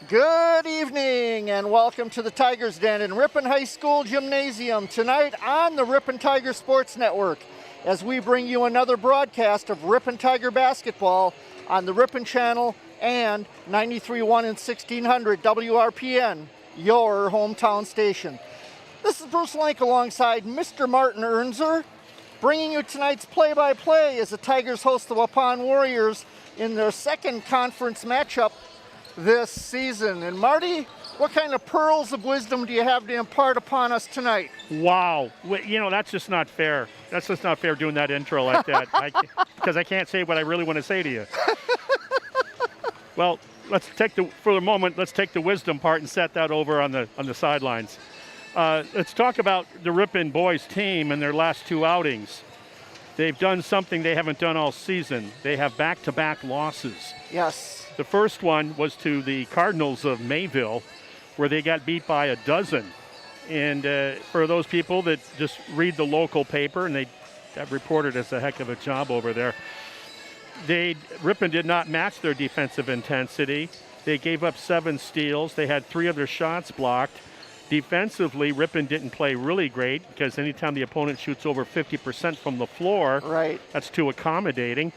Good evening and welcome to the Tigers Den in Ripon High School Gymnasium tonight on the Ripon Tiger Sports Network as we bring you another broadcast of Ripon Tiger basketball on the Ripon Channel and 93.1 and 1600 WRPN, your hometown station. This is Bruce Lank alongside Mr. Martin Ernzer, bringing you tonight's play-by-play as the Tigers host the Waupun Warriors in their second conference matchup this season. And Marty, what kind of pearls of wisdom do you have to impart upon us tonight? Wow. You know, that's just not fair. That's just not fair doing that intro like that. Because I can't say what I really want to say to you. Well, for the moment, let's take the wisdom part and set that over on the sidelines. Let's talk about the Ripon boys team and their last two outings. They've done something they haven't done all season. They have back-to-back losses. Yes. The first one was to the Cardinals of Mayville, where they got beat by 12. And for those people that just read the local paper, and that reporter does a heck of a job over there, Ripon did not match their defensive intensity. They gave up 7 steals. They had 3 of their shots blocked. Defensively, Ripon didn't play really great because anytime the opponent shoots over 50% from the floor, right, that's too accommodating.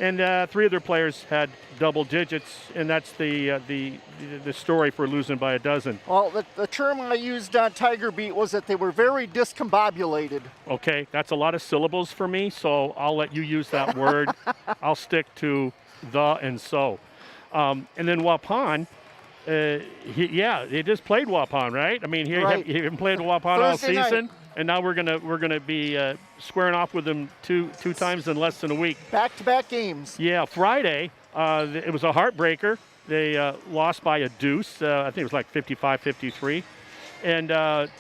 And 3 of their players had double digits, and that's the story for losing by 12. Well, the term I used on Tiger Beat was that they were very discombobulated. Okay, that's a lot of syllables for me, so I'll let you use that word. I'll stick to the and so. And then Waupun, they just played Waupun, right? I mean, right. you haven't played Waupun all season, night. And now we're gonna be squaring off with them two times in less than a week. Back-to-back games. Yeah, Friday, it was a heartbreaker. They lost by a deuce. I think it was like 55-53. And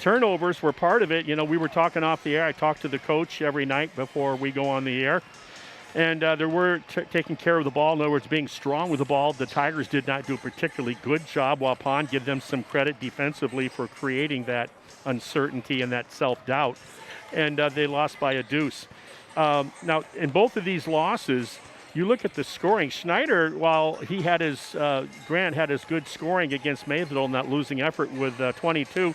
turnovers were part of it. You know, we were talking off the air. I talked to the coach every night before we go on the air. And there were taking care of the ball. In other words, being strong with the ball. The Tigers did not do a particularly good job. Waupun, give them some credit defensively for creating that uncertainty and that self-doubt. And they lost by a deuce. Now, in both of these losses, you look at the scoring. Schneider, while he had Grant had his good scoring against Mayville in that losing effort with 22,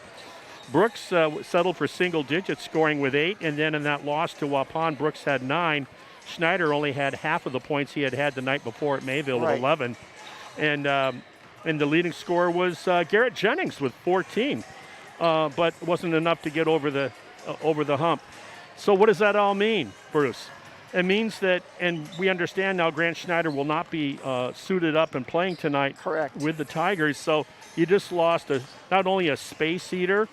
Brooks settled for single-digit scoring with 8. And then in that loss to Waupun, Brooks had 9. Schneider only had half of the points he had the night before at Mayville with 11. And the leading scorer was Garrett Jennings with 14. But wasn't enough to get over the hump. So what does that all mean, Bruce? It means that, and we understand now Grant Schneider will not be suited up and playing tonight. Correct. With the Tigers. So you just lost not only a space eater,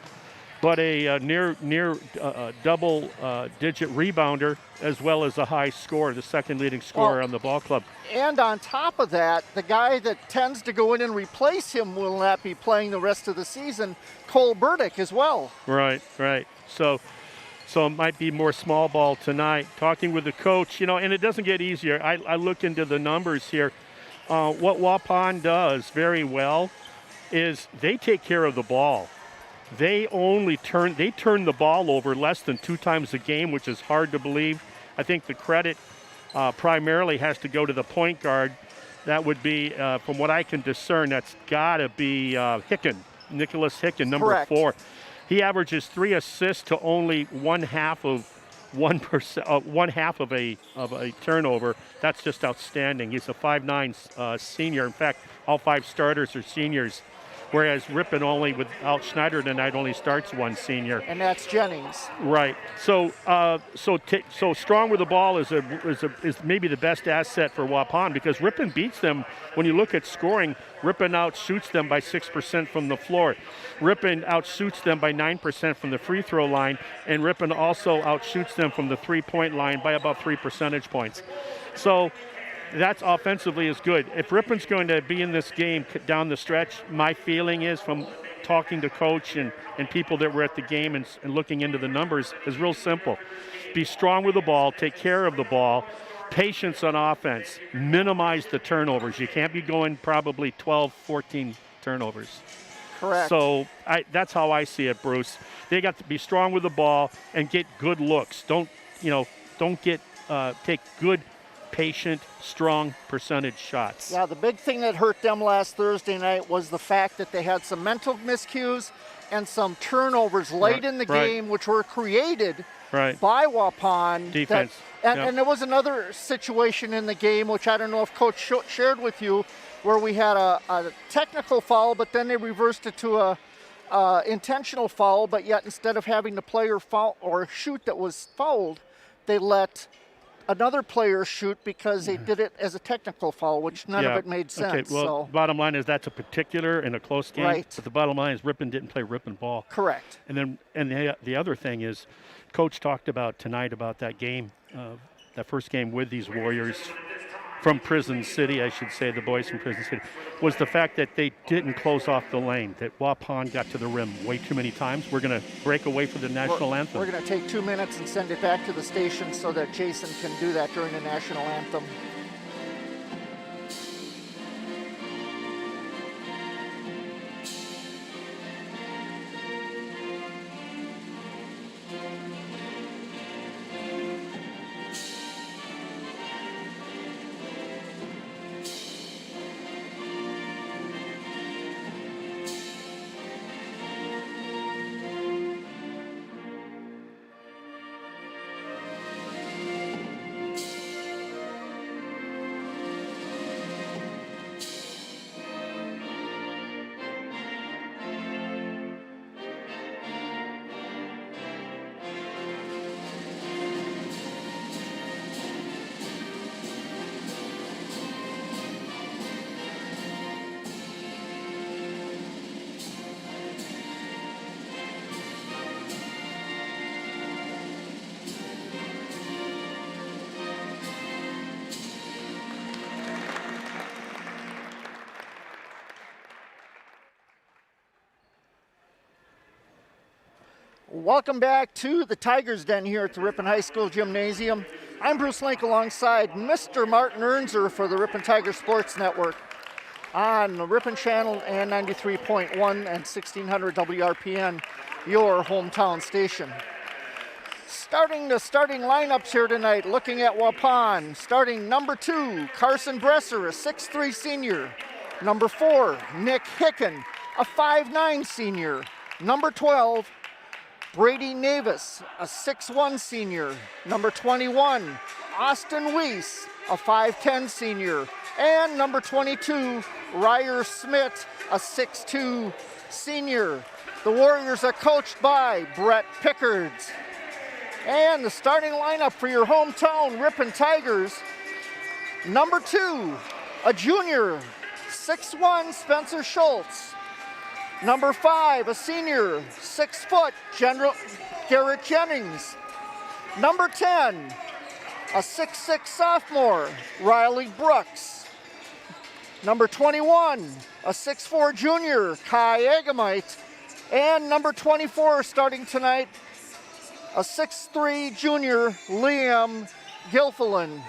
but a near double-digit rebounder, as well as a high scorer, the second leading scorer on the ball club. And on top of that, the guy that tends to go in and replace him will not be playing the rest of the season, Cole Burdick, as well. Right. So it might be more small ball tonight. Talking with the coach, you know, and it doesn't get easier. I looked into the numbers here. What Waupun does very well is they take care of the ball. They turn the ball over less than 2 times a game, which is hard to believe. I think the credit primarily has to go to the point guard. That would be, from what I can discern, that's got to be Nicholas Hicken, number Correct. 4. He averages 3 assists to only one half of a turnover. That's just outstanding. He's a 5'9" senior. In fact, all 5 starters are seniors. Whereas Ripon without Schneider tonight only starts 1 senior. And that's Jennings. Right. So strong with the ball is maybe the best asset for Waupun because Ripon beats them. When you look at scoring, Ripon outshoots them by 6% from the floor. Ripon outshoots them by 9% from the free throw line, and Ripon also outshoots them from the 3-point line by about 3 percentage points. So that's offensively is good. If Ripon's going to be in this game down the stretch, my feeling is from talking to coach and people that were at the game and looking into the numbers is real simple. Be strong with the ball, take care of the ball, patience on offense, minimize the turnovers. You can't be going probably 12, 14 turnovers. Correct. So that's how I see it, Bruce. They got to be strong with the ball and get good looks. Don't take good patient, strong percentage shots. Yeah, the big thing that hurt them last Thursday night was the fact that they had some mental miscues and some turnovers late in the game, which were created by Waupun. Defense. And there was another situation in the game, which I don't know if Coach shared with you, where we had a technical foul, but then they reversed it to a intentional foul, but yet instead of having the player foul or shoot that was fouled, they let another player shoot because they did it as a technical foul, which none of it made sense. Okay, well, bottom line is that's a particular in a close game. Right. But the bottom line is Ripon didn't play Ripon ball. Correct. And then the other thing is, Coach talked about tonight about that game, that first game with these Warriors from Prison City, I should say, the boys from Prison City, was the fact that they didn't close off the lane, that Waupun got to the rim way too many times. We're going to break away for the national anthem. We're going to take 2 minutes and send it back to the station so that Jason can do that during the national anthem. Welcome back to the Tigers Den here at the Ripon High School Gymnasium. I'm Bruce Link alongside Mr. Martin Ernzer for the Ripon Tiger Sports Network on the Ripon Channel and 93.1 and 1600 WRPN, your hometown station. Starting lineups here tonight, looking at Waupun. Starting number 2, Carson Bresser, a 6'3" senior. Number 4, Nick Hicken, a 5'9" senior. Number 12, Brady Navis, a 6'1" senior. Number 21, Austin Weiss, a 5'10" senior. And number 22, Ryer Smith, a 6'2" senior. The Warriors are coached by Brett Pickards. And the starting lineup for your hometown Ripon Tigers. Number 2, a junior, 6'1", Spencer Schultz. Number 5, a senior, 6 foot, Garrett Jennings. Number 10, a 6'6" sophomore, Riley Brooks. Number 21, a 6'4" junior, Kai Agamite. And number 24, starting tonight, a 6'3" junior, Liam Gilfillan.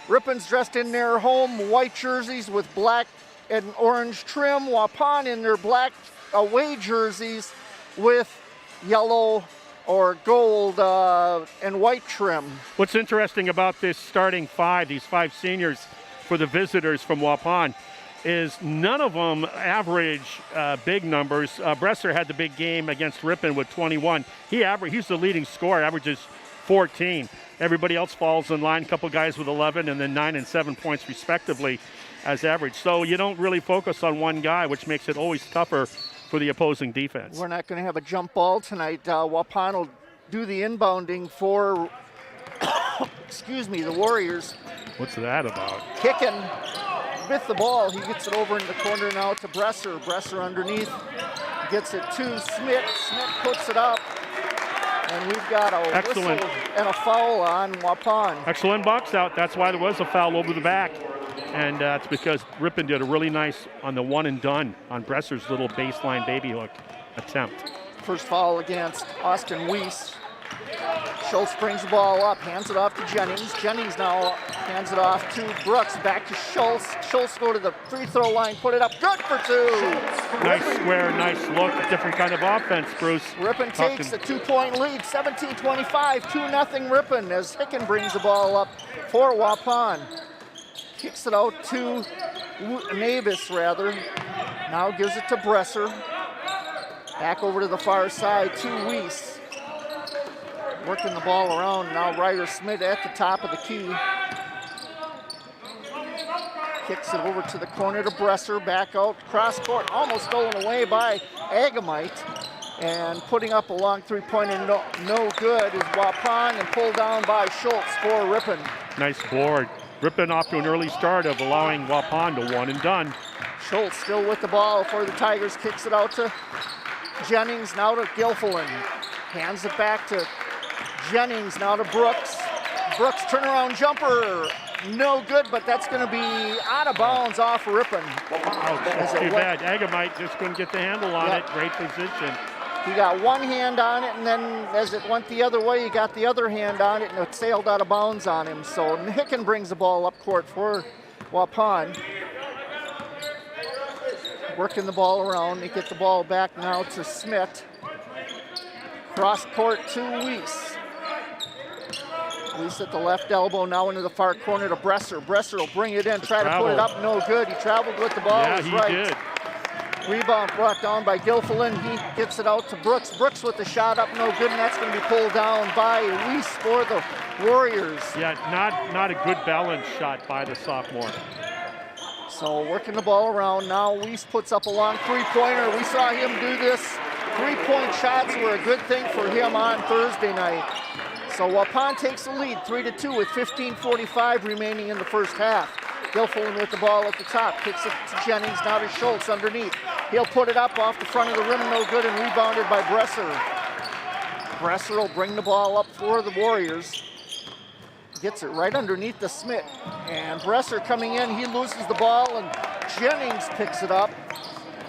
Ripon's dressed in their home white jerseys with black and orange trim. Waupun in their black away jerseys with yellow or gold and white trim. What's interesting about this starting five, these 5 seniors for the visitors from Waupun, is none of them average big numbers. Bresser had the big game against Ripon with 21. He's the leading scorer, averages 14. Everybody else falls in line, a couple guys with 11 and then 9 and 7 points respectively as average. So you don't really focus on one guy, which makes it always tougher for the opposing defense. We're not going to have a jump ball tonight. Waupun will do the inbounding for, the Warriors. What's that about? Kicking with the ball. He gets it over in the corner now to Bresser. Bresser underneath. Gets it to Smith. Smith puts it up. And we've got a whistle and a foul on Waupun. Excellent box out. That's why there was a foul over the back. And that's because Ripon did a really nice on the one and done on Bresser's little baseline baby hook attempt. First foul against Austin Weiss. Schultz brings the ball up, hands it off to Jennings. Jennings now hands it off to Brooks, back to Schultz. Schultz go to the free throw line, put it up, good for two. Nice square, nice look, different kind of offense, Bruce. Ripon takes a 2-point lead, 17-25, 2-0 Ripon as Hicken brings the ball up for Waupun. Kicks it out to Navis, rather. Now gives it to Bresser. Back over to the far side to Weiss. Working the ball around, now Ryder Smith at the top of the key. Kicks it over to the corner to Bresser, back out, cross court, almost stolen away by Agamite. And putting up a long three-pointer, no good, is Waupun, and pulled down by Schultz for Ripon. Nice board. Ripon off to an early start of allowing Waupun to one and done. Schultz still with the ball for the Tigers, kicks it out to Jennings, now to Gilfillan. Hands it back to Jennings, now to Brooks. Brooks turnaround jumper, no good, but that's going to be out of bounds off Ripon. Oh, that's too bad. Agamite just couldn't get the handle on it. Great position. He got one hand on it, and then as it went the other way, he got the other hand on it, and it sailed out of bounds on him. So Hicken brings the ball up court for Waupun. Working the ball around. They get the ball back now to Smith. Cross court to Weiss. Weiss at the left elbow, now into the far corner to Bresser. Bresser will bring it in, try to put it up, no good. He traveled with the ball. Yeah, he did. Rebound brought down by Gilfillan. He gets it out to Brooks. Brooks with the shot up, no good, and that's going to be pulled down by Weiss for the Warriors. Yeah, not a good balance shot by the sophomore. So working the ball around, now Weiss puts up a long three-pointer. We saw him do this. Three-point shots were a good thing for him on Thursday night. So Waupun takes the lead, 3-2 with 15:45 remaining in the first half. Gilfillan with the ball at the top, kicks it to Jennings, now to Schultz underneath. He'll put it up off the front of the rim, no good, and rebounded by Bresser. Bresser will bring the ball up for the Warriors. Gets it right underneath the Smith. And Bresser coming in, he loses the ball, and Jennings picks it up.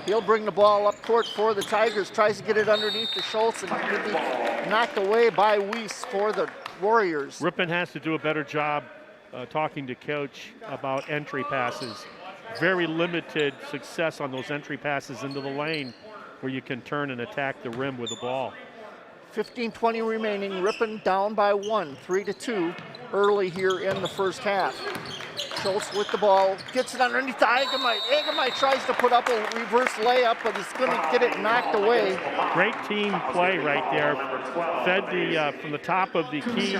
He'll bring the ball up court for the Tigers, tries to get it underneath to Schultz, and he'll be knocked away by Weiss for the Warriors. Ripon has to do a better job talking to coach about entry passes. Very limited success on those entry passes into the lane where you can turn and attack the rim with the ball. 15:20 remaining, Ripon down by 1, 3-2 early here in the first half. Schultz with the ball, gets it underneath to Agamite. Agamite tries to put up a reverse layup, but he's going to get it knocked away. Great team play right there. Fed from the top of the key,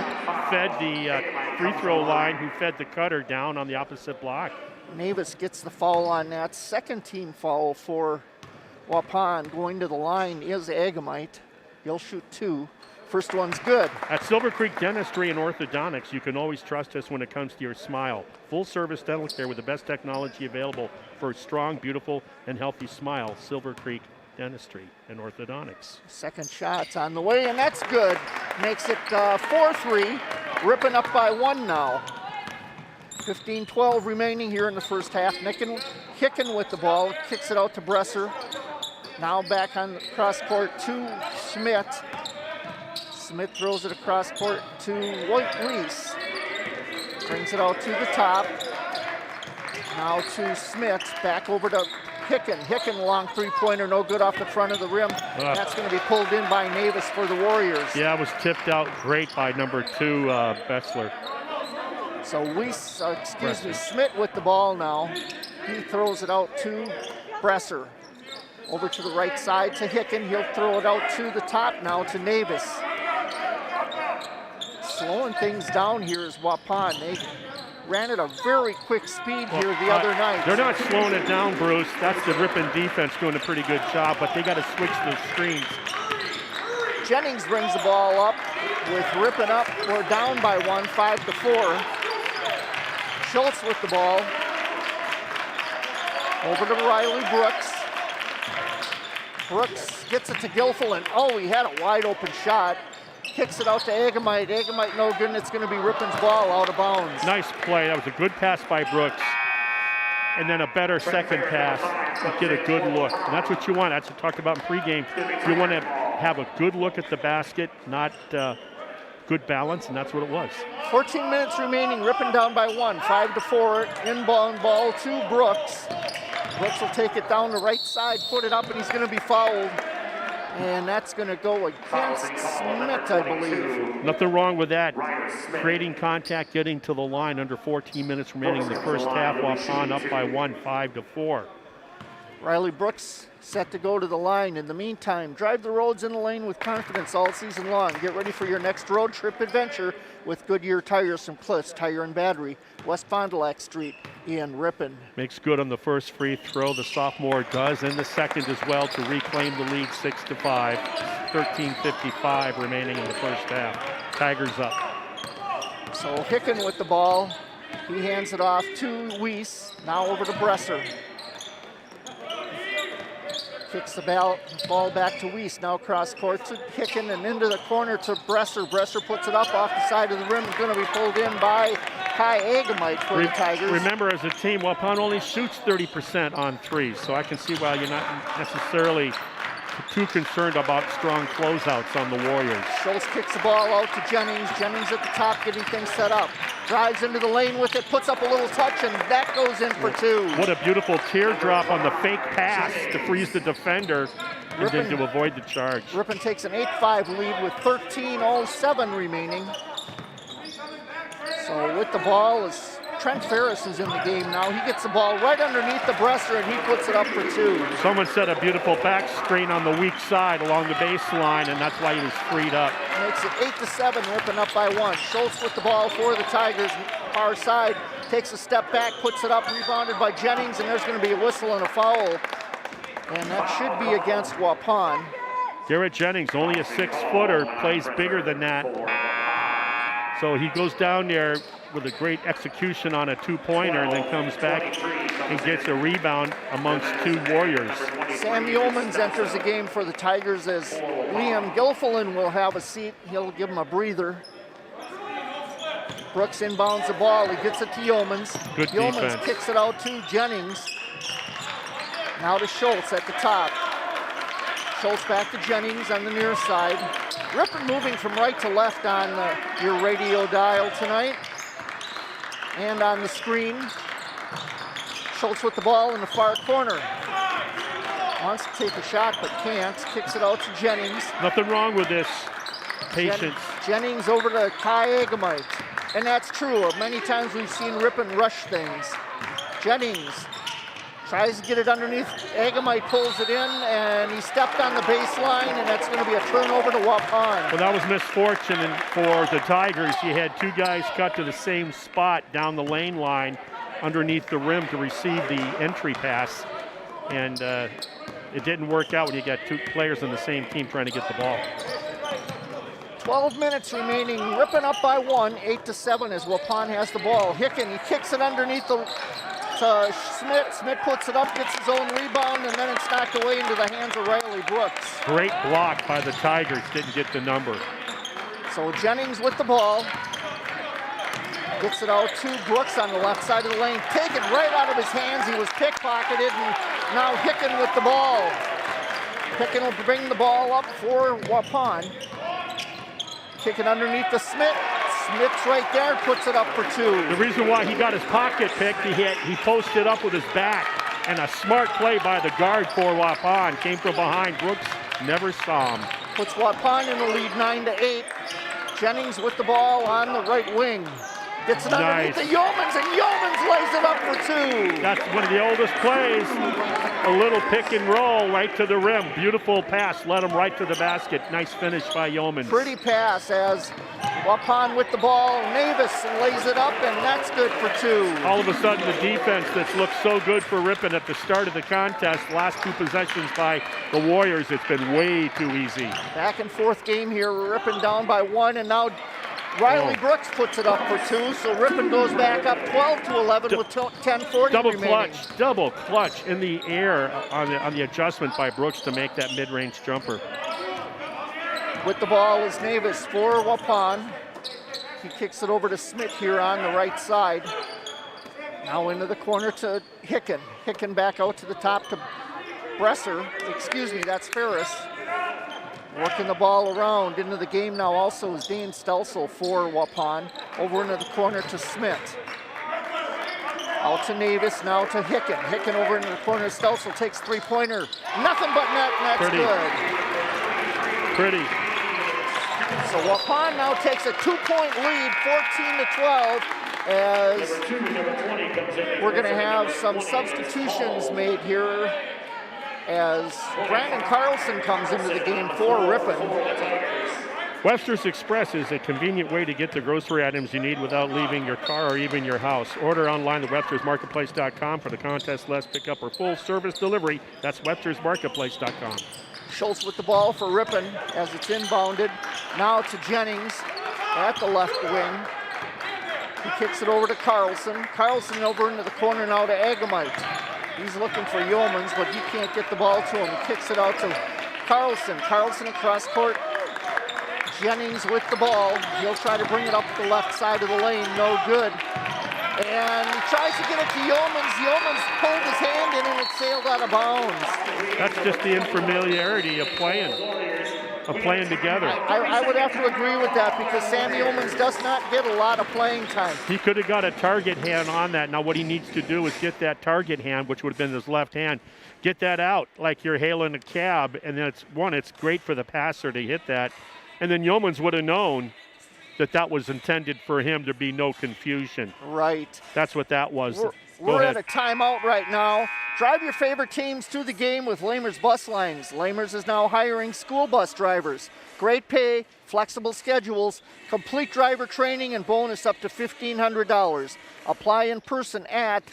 fed the free throw line, who fed the cutter down on the opposite block. Navis gets the foul on that. Second team foul for Waupun. Going to the line is Agamite. He'll shoot 2. First one's good. At Silver Creek Dentistry and Orthodontics, you can always trust us when it comes to your smile. Full service dental care with the best technology available for a strong, beautiful, and healthy smile. Silver Creek Dentistry and Orthodontics. Second shot's on the way, and that's good. Makes it 4-3. Ripon up by 1 now. 15-12 remaining here in the first half. Hicken with the ball, kicks it out to Bresser. Now back on the cross court to Smith. Smith throws it across court to Weiss. Brings it out to the top. Now to Smith, back over to Hicken. Hicken, long three-pointer, no good off the front of the rim. That's going to be pulled in by Navis for the Warriors. Yeah, it was tipped out great by number 2, Bessler. So Weiss, Smith with the ball now. He throws it out to Bresser. Over to the right side to Hicken. He'll throw it out to the top now to Navis. Slowing things down here is Waupun. They ran at a very quick speed here the other night. They're not slowing it down, Bruce. That's the Ripon defense doing a pretty good job, but they got to switch those screens. Jennings brings the ball up with Ripon up. We're down by 1, 5-4. Schultz with the ball. Over to Riley Brooks. Brooks gets it to Gilfillan. Oh, he had a wide open shot. Kicks it out to Agamite. Agamite no good, and it's going to be Ripon's ball out of bounds. Nice play. That was a good pass by Brooks. and then a better second pass, you get a good look. And that's what you want. That's what we talked about in pregame. You want to have a good look at the basket, not good balance, and that's what it was. 14 minutes remaining, Ripon down by 1, 5-4, inbound ball to Brooks. Brooks will take it down the right side, put it up, and he's going to be fouled. And that's going to go against Smith, I believe. Nothing wrong with that. Creating contact, getting to the line under 14 minutes remaining in the first half. Waupun up by 1, 5-4. Riley Brooks set to go to the line. In the meantime, drive the roads in the lane with confidence all season long. Get ready for your next road trip adventure with Goodyear Tires from Cliffs Tire and Battery, West Fond du Lac Street in Ripon. Makes good on the first free throw. The sophomore does, and the second as well to reclaim the lead 6-5. 13:55 remaining in the first half. Tigers up. So Hicken with the ball. He hands it off to Weiss. Now over to Bresser. Kicks the ball back to Weiss. Now cross court to Hicken and into the corner to Bresser. Bresser puts it up off the side of the rim. It's going to be pulled in by Kai Agamite for the Tigers. Remember, as a team, Waupun only shoots 30% on threes, so I can see why you're not necessarily too concerned about strong closeouts on the Warriors. Schultz kicks the ball out to Jennings. Jennings at the top getting things set up. Drives into the lane with it, puts up a little touch, and that goes in for 2. What a beautiful teardrop on the fake pass to freeze the defender and then to avoid the charge. Ripon takes an 8-5 lead with 13:07 remaining. So with the ball is Trent Ferris is in the game now. He gets the ball right underneath the Bresser and he puts it up for 2. Someone set a beautiful back screen on the weak side along the baseline, and that's why he was freed up. Makes it 8-7, Ripon up by 1. Schultz with the ball for the Tigers, far side, takes a step back, puts it up, rebounded by Jennings, and there's going to be a whistle and a foul. And that should be against Waupun. Garrett Jennings, only a 6-footer, plays bigger than that. So he goes down there with a great execution on a 2-pointer and then comes back and gets a rebound amongst 2 Warriors. Sam Yeomans enters the game for the Tigers as Liam Gilfillan will have a seat. He'll give him a breather. Brooks inbounds the ball. He gets it to Yeomans. Good Yeomans defense. kicks it out to Jennings. Now to Schultz at the top. Schultz back to Jennings on the near side. Ripon moving from right to left on your radio dial tonight. And on the screen, Schultz with the ball in the far corner. Wants to take a shot but can't. Kicks it out to Jennings. Nothing wrong with this. Patience. Jennings over to Kai Agamite. And that's true. Many times we've seen Ripon rush things. Jennings tries to get it underneath. Agamite pulls it in, and he stepped on the baseline, and that's going to be a turnover to Waupun. Well, that was misfortune for the Tigers. You had 2 guys cut to the same spot down the lane line underneath the rim to receive the entry pass. And it didn't work out when you got 2 players on the same team trying to get the ball. 12 minutes remaining. Ripon up by 1, 8-7 as Waupun has the ball. Hicken, he kicks it underneath to Smith. Smith puts it up, gets his own rebound, and then it's knocked away into the hands of Riley Brooks. Great block by the Tigers, didn't get the number. So Jennings with the ball. Gets it out to Brooks on the left side of the lane. Taken right out of his hands. He was pickpocketed, and now Hicken with the ball. Hicken will bring the ball up for Waupun. Kick it underneath the Smith. Smith's right there, puts it up for 2. The reason why he got his pocket picked, he posted up with his back, and a smart play by the guard for Waupun. Came from behind. Brooks never saw him. Puts Waupun in the lead 9-8. Jennings with the ball on the right wing. Gets it underneath the Yeomans, and Yeomans lays it up for 2. That's one of the oldest plays. A little pick and roll right to the rim. Beautiful pass, led him right to the basket. Nice finish by Yeomans. Pretty pass as Waupun with the ball. Navis lays it up, and that's good for 2. All of a sudden, the defense that's looked so good for Ripon at the start of the contest, last 2 possessions by the Warriors, it's been way too easy. Back and forth game here. Ripon down by 1, and now Riley Brooks puts it up for 2, so Ripon goes back up 12-11 with 10:40 remaining. Double clutch in the air on the adjustment by Brooks to make that mid-range jumper. With the ball is Navis for Waupun. He kicks it over to Smith here on the right side. Now into the corner to Hicken. Hicken back out to the top to Bresser. Excuse me, that's Ferris. Working the ball around. Into the game now also is Dane Stelsel for Waupun. Over into the corner to Smith. Out to Navis, now to Hicken. Hicken over into the corner. Stelsel takes three-pointer. Nothing but net, and that's good. Pretty. So Waupun now takes a 2-point lead, 14-12, as we're going to have some substitutions made here as Brandon Carlson comes into the game for Ripon. Webster's Express is a convenient way to get the grocery items you need without leaving your car or even your house. Order online at webstersmarketplace.com for the contestless pickup or full service delivery. That's webstersmarketplace.com. Schultz with the ball for Ripon as it's inbounded. Now to Jennings at the left wing. He kicks it over to Carlson. Carlson over into the corner now to Agamite. He's looking for Yeomans, but he can't get the ball to him. He kicks it out to Carlson. Carlson across court. Jennings with the ball. He'll try to bring it up the left side of the lane. No good. And he tries to get it to Yeomans. Yeomans pulled his hand in and it sailed out of bounds. That's just the unfamiliarity of playing together. I would have to agree with that because Sam Yeomans does not get a lot of playing time. He could have got a target hand on that. Now what he needs to do is get that target hand, which would have been his left hand, get that out like you're hailing a cab, and then it's great for the passer to hit that. And then Yeomans would have known that was intended for him to be no confusion. Right. That's what that was. We're at a timeout right now. Drive your favorite teams to the game with Lamers Bus Lines. Lamers is now hiring school bus drivers. Great pay, flexible schedules, complete driver training, and bonus up to $1,500. Apply in person at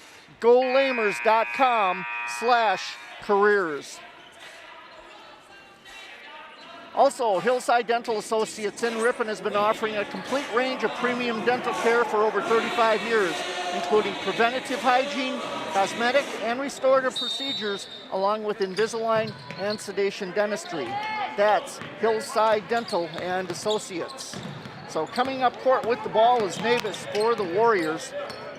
golamers.com/careers. Also, Hillside Dental Associates in Ripon has been offering a complete range of premium dental care for over 35 years, including preventative hygiene, cosmetic, and restorative procedures, along with Invisalign and sedation dentistry. That's Hillside Dental and Associates. So coming up court with the ball is Navis for the Warriors.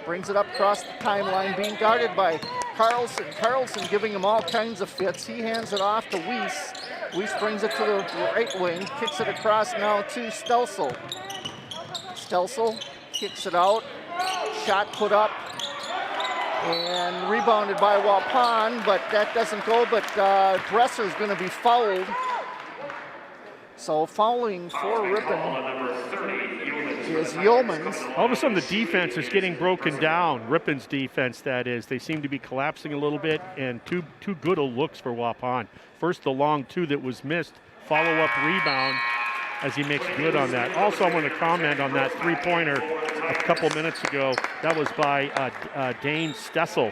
Brings it up across the timeline, being guarded by Carlson. Carlson giving him all kinds of fits. He hands it off to Weiss. Weiss brings it to the right wing, kicks it across now to Stelsel. Stelsel kicks it out. Shot put up and rebounded by Waupun, but that doesn't go, but Bresser's going to be fouled. So fouling for Ripon is Yeomans. All of a sudden the defense is getting broken down. Ripon's defense, that is. They seem to be collapsing a little bit, and two good looks for Waupun. First, the long two that was missed, follow-up rebound as he makes good on that. Also, I want to comment on that three-pointer a couple minutes ago. That was by Dane Stelsel.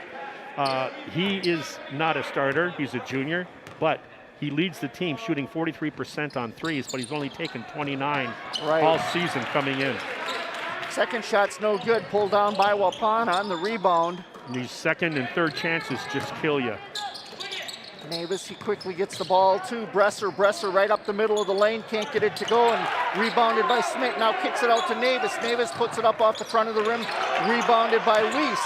He is not a starter. He's a junior, but he leads the team shooting 43% on threes, but he's only taken 29 all season coming in. Second shot's no good, pulled down by Waupun on the rebound. And these second and third chances just kill you. Navis, he quickly gets the ball to Bresser. Bresser right up the middle of the lane, can't get it to go, and rebounded by Smith. Now kicks it out to Navis. Navis puts it up off the front of the rim, rebounded by Weiss.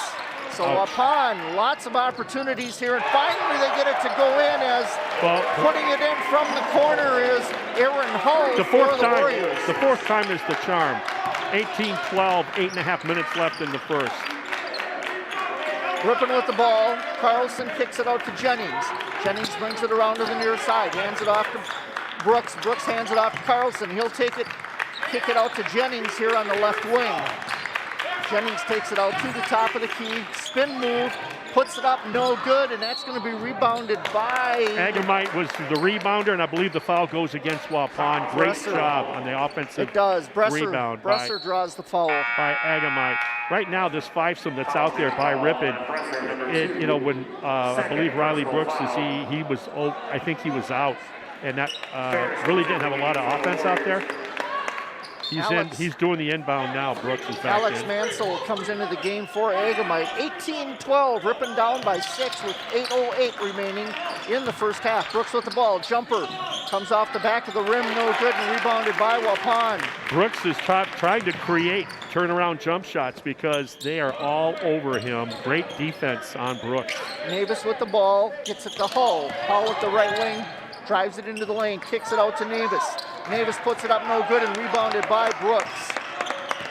So Waupun, lots of opportunities here, and finally they get it to go in as putting it in from the corner is Aaron Hull for the Warriors. The fourth time is the charm. 18-12, 8.5 minutes left in the first. Ripon with the ball. Carlson kicks it out to Jennings. Jennings brings it around to the near side, hands it off to Brooks. Brooks hands it off to Carlson. He'll take it, kick it out to Jennings here on the left wing. Jennings takes it out to the top of the key, spin move, puts it up, no good, and that's going to be rebounded by... Agamite was the rebounder, and I believe the foul goes against Waupun. Great job on the offensive rebound. Bresser draws the foul. By Agamite. Right now, this fivesome that's out there by Ripon, when I believe Riley Brooks I think he was out, and that really didn't have a lot of offense out there. He's doing the inbound now. Brooks is back Alex Mansell comes into the game for Agamite. 18-12, Ripon down by 6 with 8:08 remaining in the first half. Brooks with the ball, jumper, comes off the back of the rim, no good, and rebounded by Waupun. Brooks is trying to create turnaround jump shots because they are all over him. Great defense on Brooks. Navis with the ball, gets it to Hull. Hull at the right wing, drives it into the lane, kicks it out to Navis. Navis puts it up, no good, and rebounded by Brooks.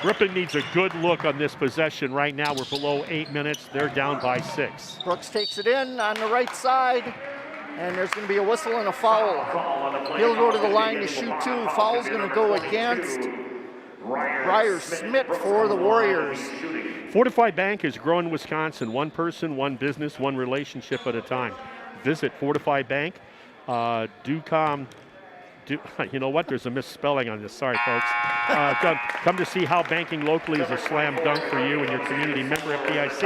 Ripon needs a good look on this possession right now. We're below 8 minutes. They're down by 6. Brooks takes it in on the right side, and there's going to be a whistle and a foul. He'll go to the line to shoot 2. Foul's going to go against Ryder-Smith for the Warriors. Fortified Bank is growing Wisconsin. One person, one business, one relationship at a time. Visit Fortified Bank. You know what? There's a misspelling on this. Sorry, folks. Come to see how banking locally is a slam dunk for you and your community member FDIC.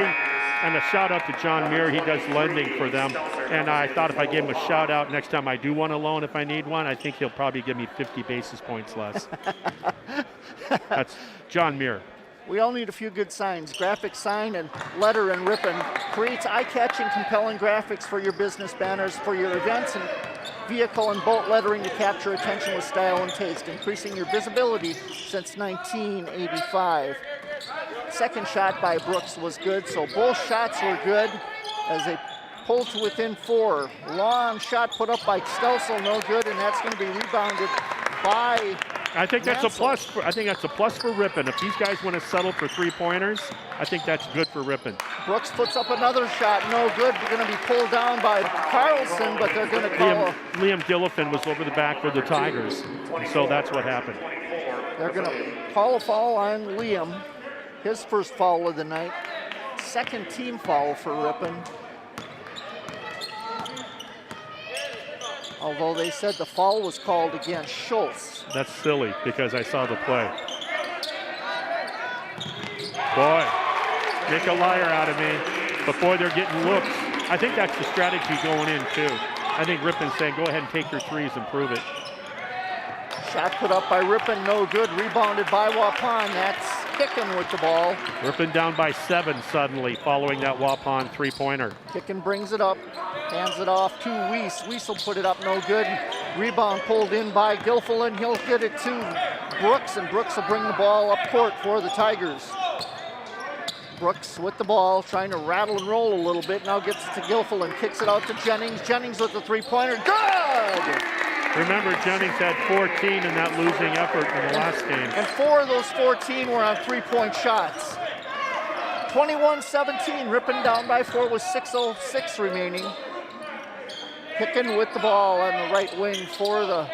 And a shout out to John Muir. He does lending for them. And I thought if I gave him a shout out next time I do want a loan, if I need one, I think he'll probably give me 50 basis points less. That's John Muir. We all need a few good signs. Graphic sign and letter in Ripon creates eye-catching, compelling graphics for your business banners, for your events, and vehicle and boat lettering to capture attention with style and taste, increasing your visibility since 1985. Second shot by Brooks was good, so both shots were good as they pulled to within 4. Long shot put up by Stelsel, no good, and that's going to be rebounded by I think that's Mansell. a plus for Ripon. If these guys want to settle for 3-pointers, I think that's good for Ripon. Brooks puts up another shot, no good. They're going to be pulled down by Carlson, but they're going to call Liam Gillifin was over the back for the Tigers, so that's what happened. They're going to call a foul on Liam, his first foul of the night. Second team foul for Ripon. Although they said the foul was called against Schultz. That's silly because I saw the play. Boy, make a liar out of me. But boy, they're getting looks. I think that's the strategy going in too. I think Ripon's saying, go ahead and take your threes and prove it. Shot put up by Ripon, no good. Rebounded by Waupun. That's Kickin with the ball. Ripon down by 7 suddenly following that Waupun 3-pointer. Kickin brings it up, hands it off to Weiss. Weiss will put it up, no good. Rebound pulled in by Gilfillan. He'll get it to Brooks, and Brooks will bring the ball up court for the Tigers. Brooks with the ball, trying to rattle and roll a little bit. Now gets it to Gilfillan, kicks it out to Jennings. Jennings with the 3-pointer, good! Remember, Jennings had 14 in that losing effort in the last game. And 4 of those 14 were on 3-point shots. 21-17, Ripon down by 4 with 6:06 remaining. Kicking with the ball on the right wing for the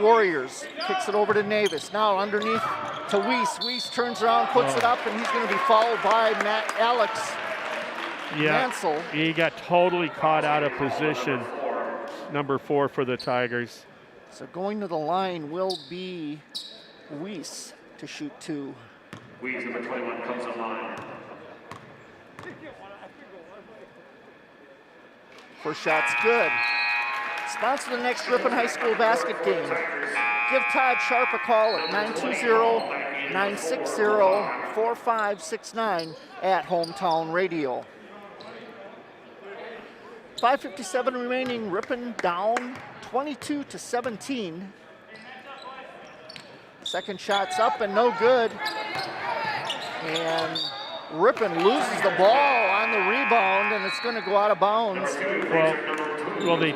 Warriors. Kicks it over to Navis. Now underneath to Weiss. Weiss turns around, puts it up, and he's going to be fouled by Alex Mansell. He got totally caught out of position. Number 4 for the Tigers. So going to the line will be Weiss to shoot 2. Weiss, number 21, comes online. First shot's good. Sponsor the next Ripon High School basket game. Give Todd Sharp a call at 920-960-4569 at Hometown Radio. 5:57 remaining, Ripon down 22-17. Second shot's up and no good. And Ripon loses the ball on the rebound, and it's going to go out of bounds. Well, they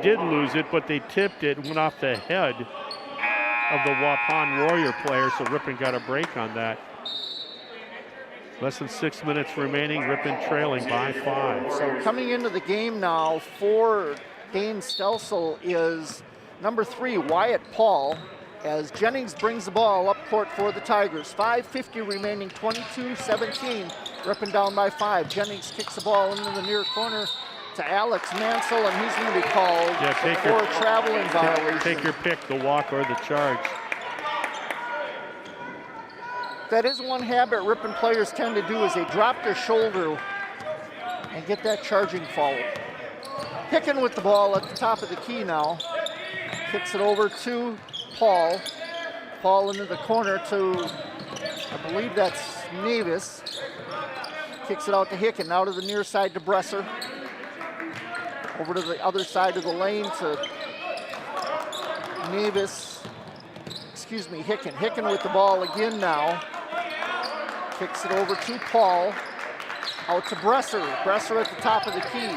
did lose it, but they tipped it and went off the head of the Waupun Warrior player, so Ripon got a break on that. Less than 6 minutes remaining, Ripon trailing by 5. So coming into the game now for Dane Stelsel is number 3, Wyatt Paul, as Jennings brings the ball up court for the Tigers. 5:50 remaining, 22-17. Ripon down by 5. Jennings kicks the ball into the near corner to Alex Mansell, and he's going to be called for a traveling violation. Take your pick, the walk or the charge. That is one habit Ripon players tend to do, is they drop their shoulder and get that charging foul. Kicking with the ball at the top of the key now. Kicks it over to Paul. Paul into the corner to, I believe that's Navis. Kicks it out to Hicken, now to the near side to Bresser. Over to the other side of the lane to Hicken. Hicken with the ball again now. Kicks it over to Paul. Out to Bresser. Bresser at the top of the key.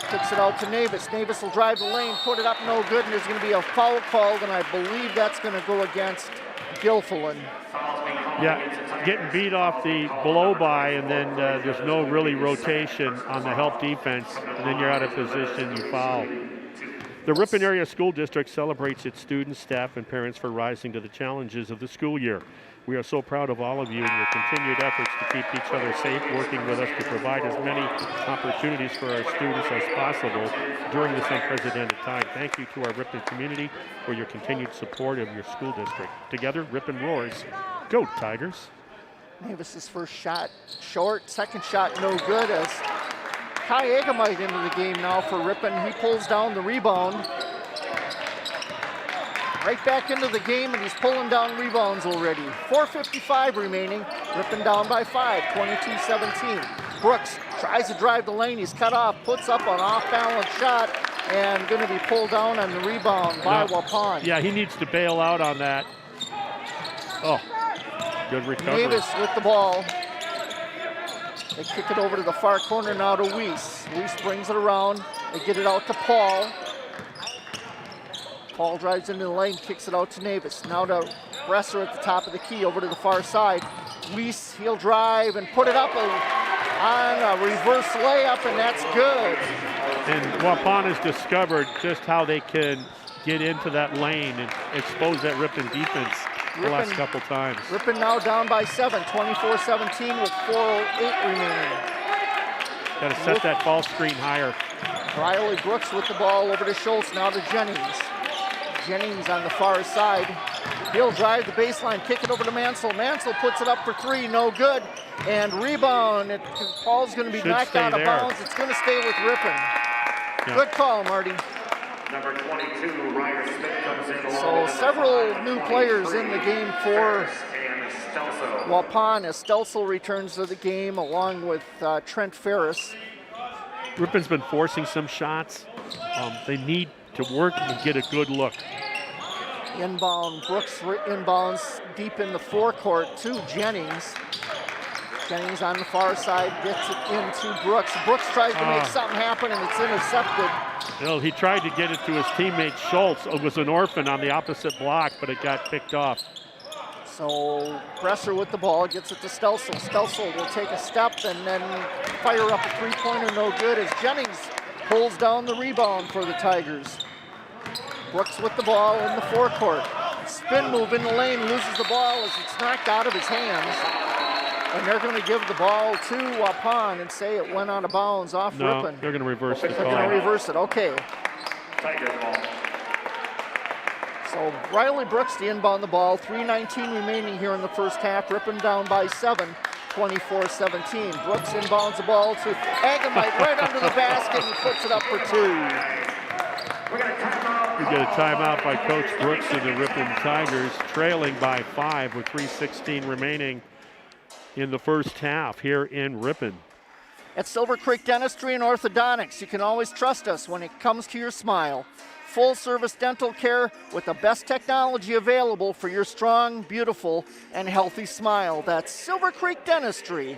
Kicks it out to Navis. Navis will drive the lane, put it up, no good, and there's going to be a foul called, and I believe that's going to go against Gilfillan. Yeah, getting beat off the blow-by, and then there's no really rotation on the help defense, and then you're out of position, you foul. The Ripon Area School District celebrates its students, staff, and parents for rising to the challenges of the school year. We are so proud of all of you and your continued efforts to keep each other safe, working with us to provide as many opportunities for our students as possible during this unprecedented time. Thank you to our Ripon community for your continued support of your school district. Together, Ripon roars. Go Tigers! Navis's first shot short, second shot no good as Kai Egamite into the game now for Ripon. He pulls down the rebound. Right back into the game, and he's pulling down rebounds already. 4:55 remaining. Ripon down by 5, 22-17. Brooks tries to drive the lane. He's cut off, puts up an off-balance shot, and going to be pulled down on the rebound by Waupun. Yeah, he needs to bail out on that. Oh, good recovery. Davis with the ball. They kick it over to the far corner now to Weiss. Weiss brings it around. They get it out to Paul. Paul drives into the lane, kicks it out to Navis. Now to Bresser at the top of the key, over to the far side. Weiss, he'll drive and put it up on a reverse layup, and that's good. And Waupun has discovered just how they can get into that lane and expose that Ripon defense the last couple times. Ripon now down by 7, 24-17 with 4:08 remaining. Got to set that ball screen higher. Riley Brooks with the ball over to Schultz, now to Jennings. Jennings on the far side. He'll drive the baseline, kick it over to Mansell. Mansell puts it up for 3, no good. And rebound. Paul's going to be knocked out of bounds. It's going to stay with Ripon. Yeah. Good call, Marty. Number 22, Ryder Smith comes in. So several new players in the game for Waupun as Stelsel returns to the game along with Trent Ferris. Ripon's been forcing some shots. They need to work and get a good look. Inbound, Brooks inbounds deep in the forecourt to Jennings. Jennings on the far side gets it into Brooks. Brooks tries to make something happen, and it's intercepted. Well, he tried to get it to his teammate Schultz. It was an orphan on the opposite block, but it got picked off. So Bresser with the ball gets it to Stelsel. Stelsel will take a step and then fire up a three-pointer, no good, as Jennings pulls down the rebound for the Tigers. Brooks with the ball in the forecourt. Spin move in the lane, loses the ball as it's knocked out of his hands. And they're going to give the ball to Waupun and say it went out of bounds off Ripon. They're going to reverse the call. They're going to reverse it, okay. Tiger ball. So Riley Brooks to inbound the ball. 3:19 remaining here in the first half. Ripon down by 7, 24-17. Brooks inbounds the ball to Agamite right under the basket and puts it up for 2. We get a timeout by Coach Brooks and the Ripon Tigers, trailing by 5 with 3:16 remaining in the first half here in Ripon. At Silver Creek Dentistry and Orthodontics, you can always trust us when it comes to your smile. Full-service dental care with the best technology available for your strong, beautiful, and healthy smile. That's Silver Creek Dentistry.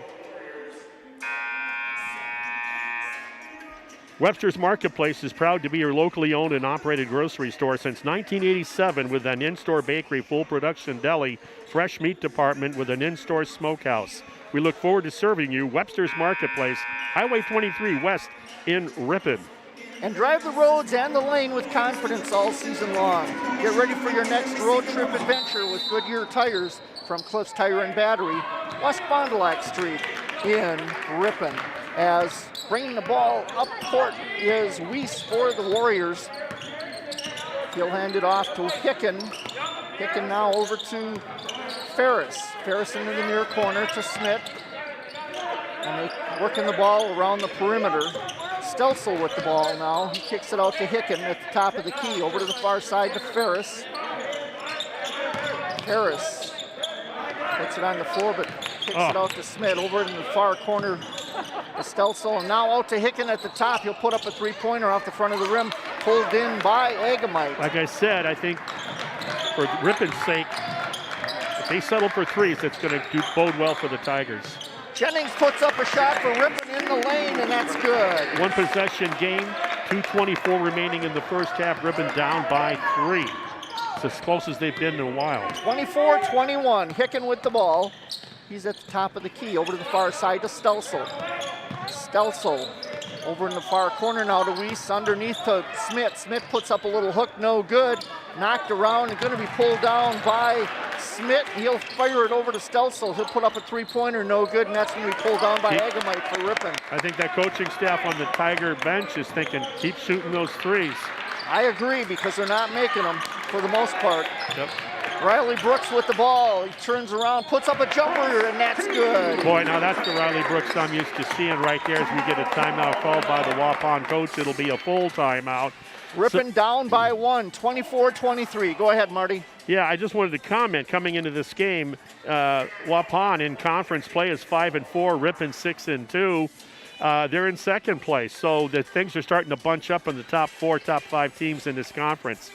Webster's Marketplace is proud to be your locally owned and operated grocery store since 1987 with an in-store bakery, full production deli, fresh meat department with an in-store smokehouse. We look forward to serving you. Webster's Marketplace, Highway 23 West in Ripon. And drive the roads and the lane with confidence all season long. Get ready for your next road trip adventure with Goodyear tires from Cliffs Tire and Battery, West Fond du Lac Street in Ripon. As bringing the ball up court is Weiss for the Warriors. He'll hand it off to Hicken. Hicken now over to Ferris. Ferris into the near corner to Smith. And they working the ball around the perimeter. Stelsel with the ball now. He kicks it out to Hicken at the top of the key. Over to the far side to Ferris. Ferris puts it on the floor, but kicks it out to Smith. Over in the far corner Stelzel, and now out to Hicken at the top. He'll put up a three-pointer off the front of the rim, pulled in by Agamite. Like I said, I think for Ripon's sake, if they settle for threes, it's going to bode well for the Tigers. Jennings puts up a shot for Ripon in the lane, and that's good. One possession game, 2:24 remaining in the first half. Ripon down by 3. It's as close as they've been in a while. 24-21, Hicken with the ball. He's at the top of the key, over to the far side to Stelzel. Stelzel over in the far corner now to Weiss, underneath to Smith. Smith puts up a little hook, no good. Knocked around and going to be pulled down by Smith. He'll fire it over to Stelzel. He'll put up a three-pointer, no good, and that's going to be pulled down by Agamite for Ripon. I think that coaching staff on the Tiger bench is thinking, keep shooting those threes. I agree, because they're not making them for the most part. Yep. Riley Brooks with the ball. He turns around, puts up a jumper, and that's good. Boy, now that's the Riley Brooks I'm used to seeing right there. As we get a timeout called by the Waupun coach, it'll be a full timeout. Ripon down by 1, 24-23. Go ahead, Marty. Yeah, I just wanted to comment coming into this game. Waupun in conference play is 5-4, Ripon 6-2. They're in second place, so the things are starting to bunch up in the top 4, top 5 teams in this conference.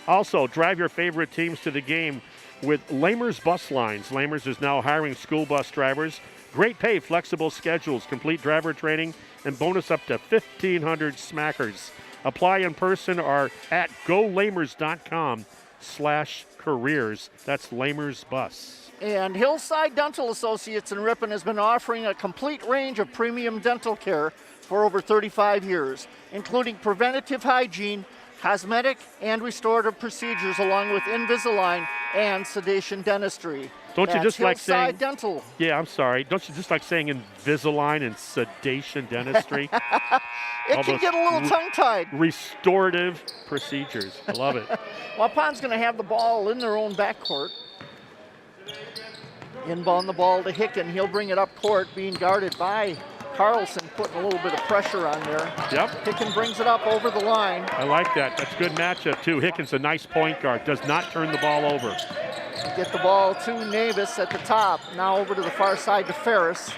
Also, drive your favorite teams to the game with Lamers Bus Lines. Lamers is now hiring school bus drivers. Great pay, flexible schedules, complete driver training, and bonus up to 1,500 smackers. Apply in person or at golamers.com/careers. That's Lamers Bus. And Hillside Dental Associates in Ripon has been offering a complete range of premium dental care for over 35 years, including preventative hygiene, cosmetic and restorative procedures, along with Invisalign and sedation dentistry. Don't you just like saying Hillside Dental? Yeah, I'm sorry. Don't you just like saying Invisalign and sedation dentistry? It can get a little tongue-tied. Restorative procedures. I love it. Waupun's going to have the ball in their own backcourt. Inbound the ball to Hicken. He'll bring it up court, being guarded by Carlson, putting a little bit of pressure on there. Yep. Hicken brings it up over the line. I like that. That's a good matchup, too. Hicken's a nice point guard. Does not turn the ball over. Get the ball to Navis at the top. Now over to the far side to Ferris.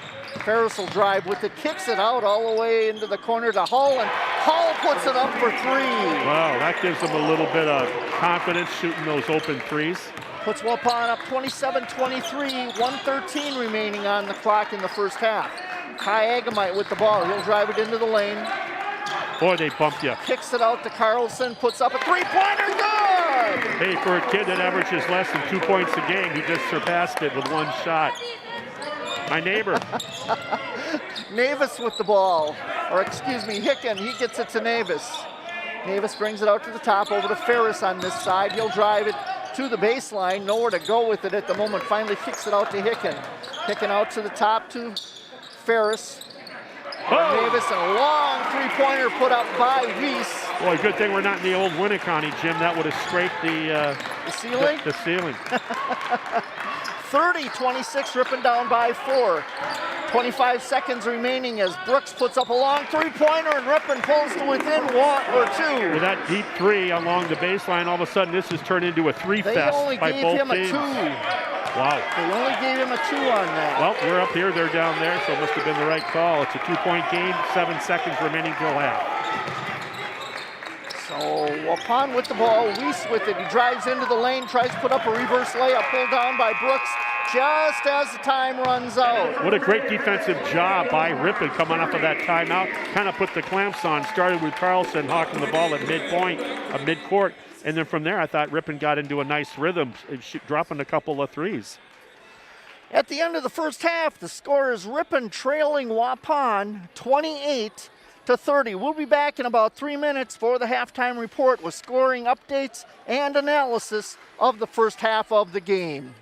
Ferris will drive with it, kicks it out all the way into the corner to Hull, and Hull puts it up for 3. Wow, that gives them a little bit of confidence shooting those open threes. Puts Waupun up 27-23, 1:13 remaining on the clock in the first half. Kai Agamite with the ball. He'll drive it into the lane. Boy, they bumped you. Kicks it out to Carlson, puts up a three-pointer, good! Hey, for a kid that averages less than 2 points a game, he just surpassed it with one shot. My neighbor. Navis with the ball, or excuse me, Hicken, he gets it to Navis. Navis brings it out to the top, over to Ferris on this side. He'll drive it to the baseline, nowhere to go with it at the moment. Finally kicks it out to Hicken. Hicken out to the top to Ferris. Oh. Davis, and a long three-pointer put up by Weiss. Boy, good thing we're not in the old Winneconne gym. That would have scraped the ceiling? The ceiling. 30-26, Ripon down by 4. 25 seconds remaining as Brooks puts up a long three-pointer and Ripon pulls to within 1 or 2. With that deep three along the baseline, all of a sudden this has turned into a three-fest by both teams. They only gave him a 2. Wow. They only gave him a 2 on that. Well, we're up here, they're down there, so it must have been the right call. It's a 2-point game, 7 seconds remaining till half. So Waupun with the ball, Weiss with it. He drives into the lane, tries to put up a reverse layup, pulled down by Brooks just as the time runs out. What a great defensive job by Ripon coming up of that timeout. Kind of put the clamps on, started with Carlson hawking the ball at midpoint, midcourt. And then from there, I thought Ripon got into a nice rhythm, dropping a couple of threes. At the end of the first half, the score is Ripon trailing Waupun 28-30. We'll be back in about 3 minutes for the halftime report with scoring updates and analysis of the first half of the game.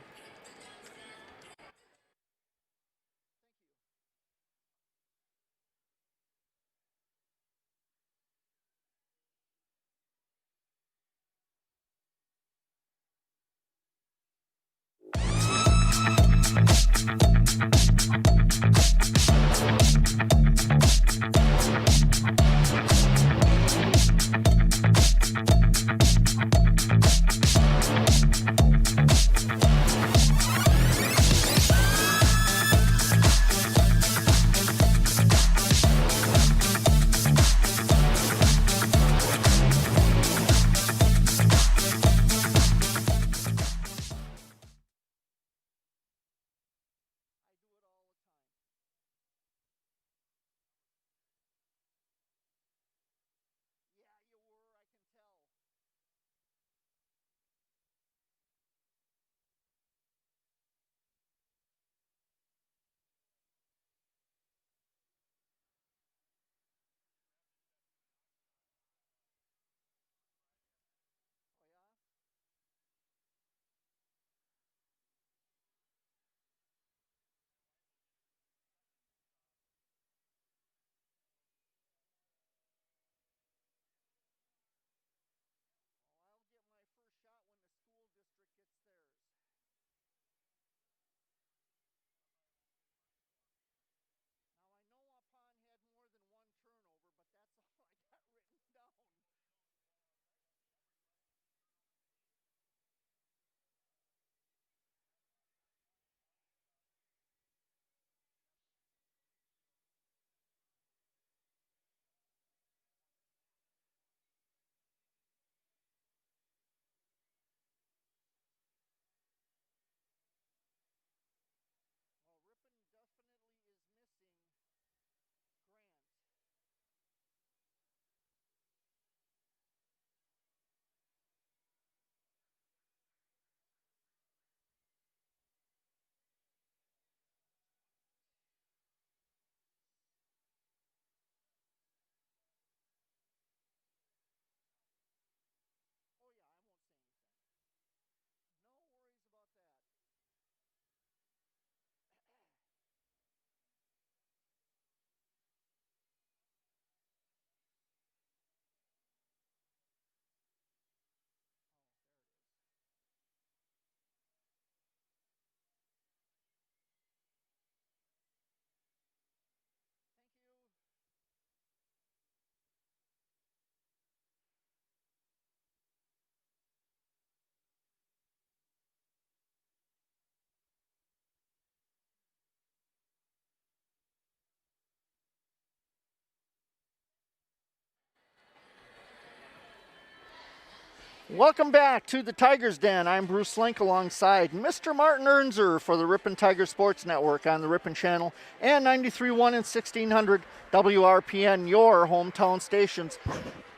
Welcome back to the Tigers Den. I'm Bruce Link alongside Mr. Martin Ernzer for the Ripon Tiger Sports Network on the Ripon Channel and 93.1 and 1600 WRPN, your hometown stations.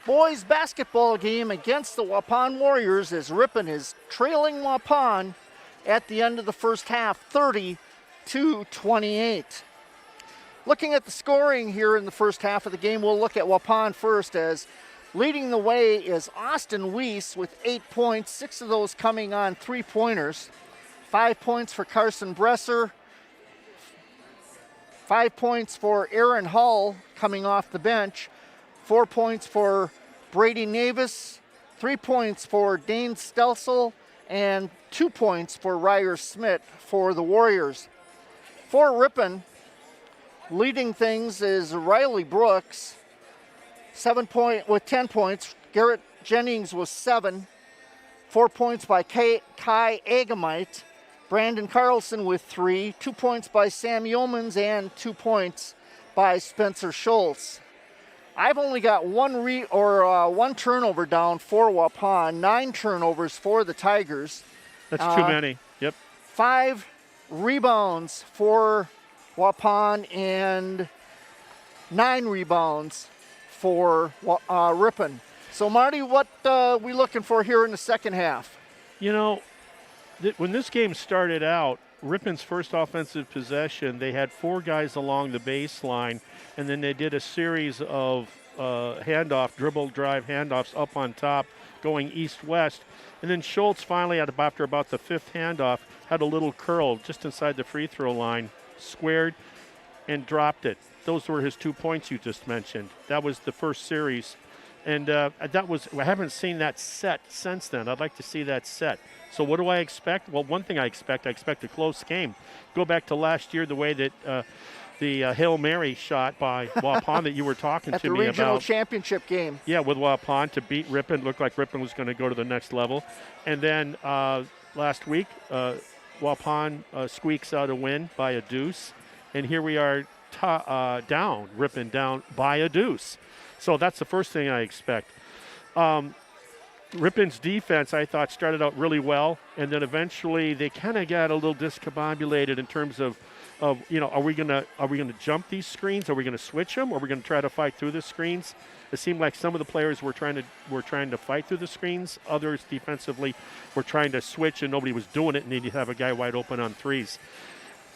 Boys basketball game against the Waupun Warriors as Ripon is trailing Waupun at the end of the first half, 30-28. Looking at the scoring here in the first half of the game, we'll look at Waupun first, as leading the way is Austin Weiss with 8 points, 6 of those coming on three-pointers. 5 points for Carson Bresser. 5 points for Aaron Hull coming off the bench. 4 points for Brady Navis. 3 points for Dane Stelsel. And 2 points for Ryer Smith for the Warriors. For Ripon, leading things is Riley Brooks. 10 points. Garrett Jennings was 7. 4 points by Kai Agamite. Brandon Carlson with 3. 2 points by Sam Yeomans and 2 points by Spencer Schultz. I've only got one turnover down for Waupun. 9 turnovers for the Tigers. That's too many. Yep. 5 rebounds for Waupun and 9 rebounds for Ripon. So, Marty, what we looking for here in the second half? You know, when this game started out, Ripon's first offensive possession, they had 4 guys along the baseline, and then they did a series of dribble drive handoffs up on top, going east-west. And then Schultz finally, after about the 5th handoff, had a little curl just inside the free throw line, squared, and dropped it. Those were his 2 points you just mentioned. That was the first series. And I haven't seen that set since then. I'd like to see that set. So what do I expect? Well, one thing I expect a close game. Go back to last year, the way that the Hail Mary shot by Waupun that you were talking to me about. At the regional championship game. Yeah, with Waupun to beat Ripon. Looked like Ripon was going to go to the next level. And then last week, Waupun squeaks out a win by a deuce. And here we are Ripon down by a deuce. So that's the first thing I expect. Ripon's defense, I thought, started out really well, and then eventually they kind of got a little discombobulated in terms of are we gonna jump these screens? Are we gonna switch them? Are we gonna try to fight through the screens? It seemed like some of the players were trying to fight through the screens. Others defensively were trying to switch, and nobody was doing it, and then you have a guy wide open on threes.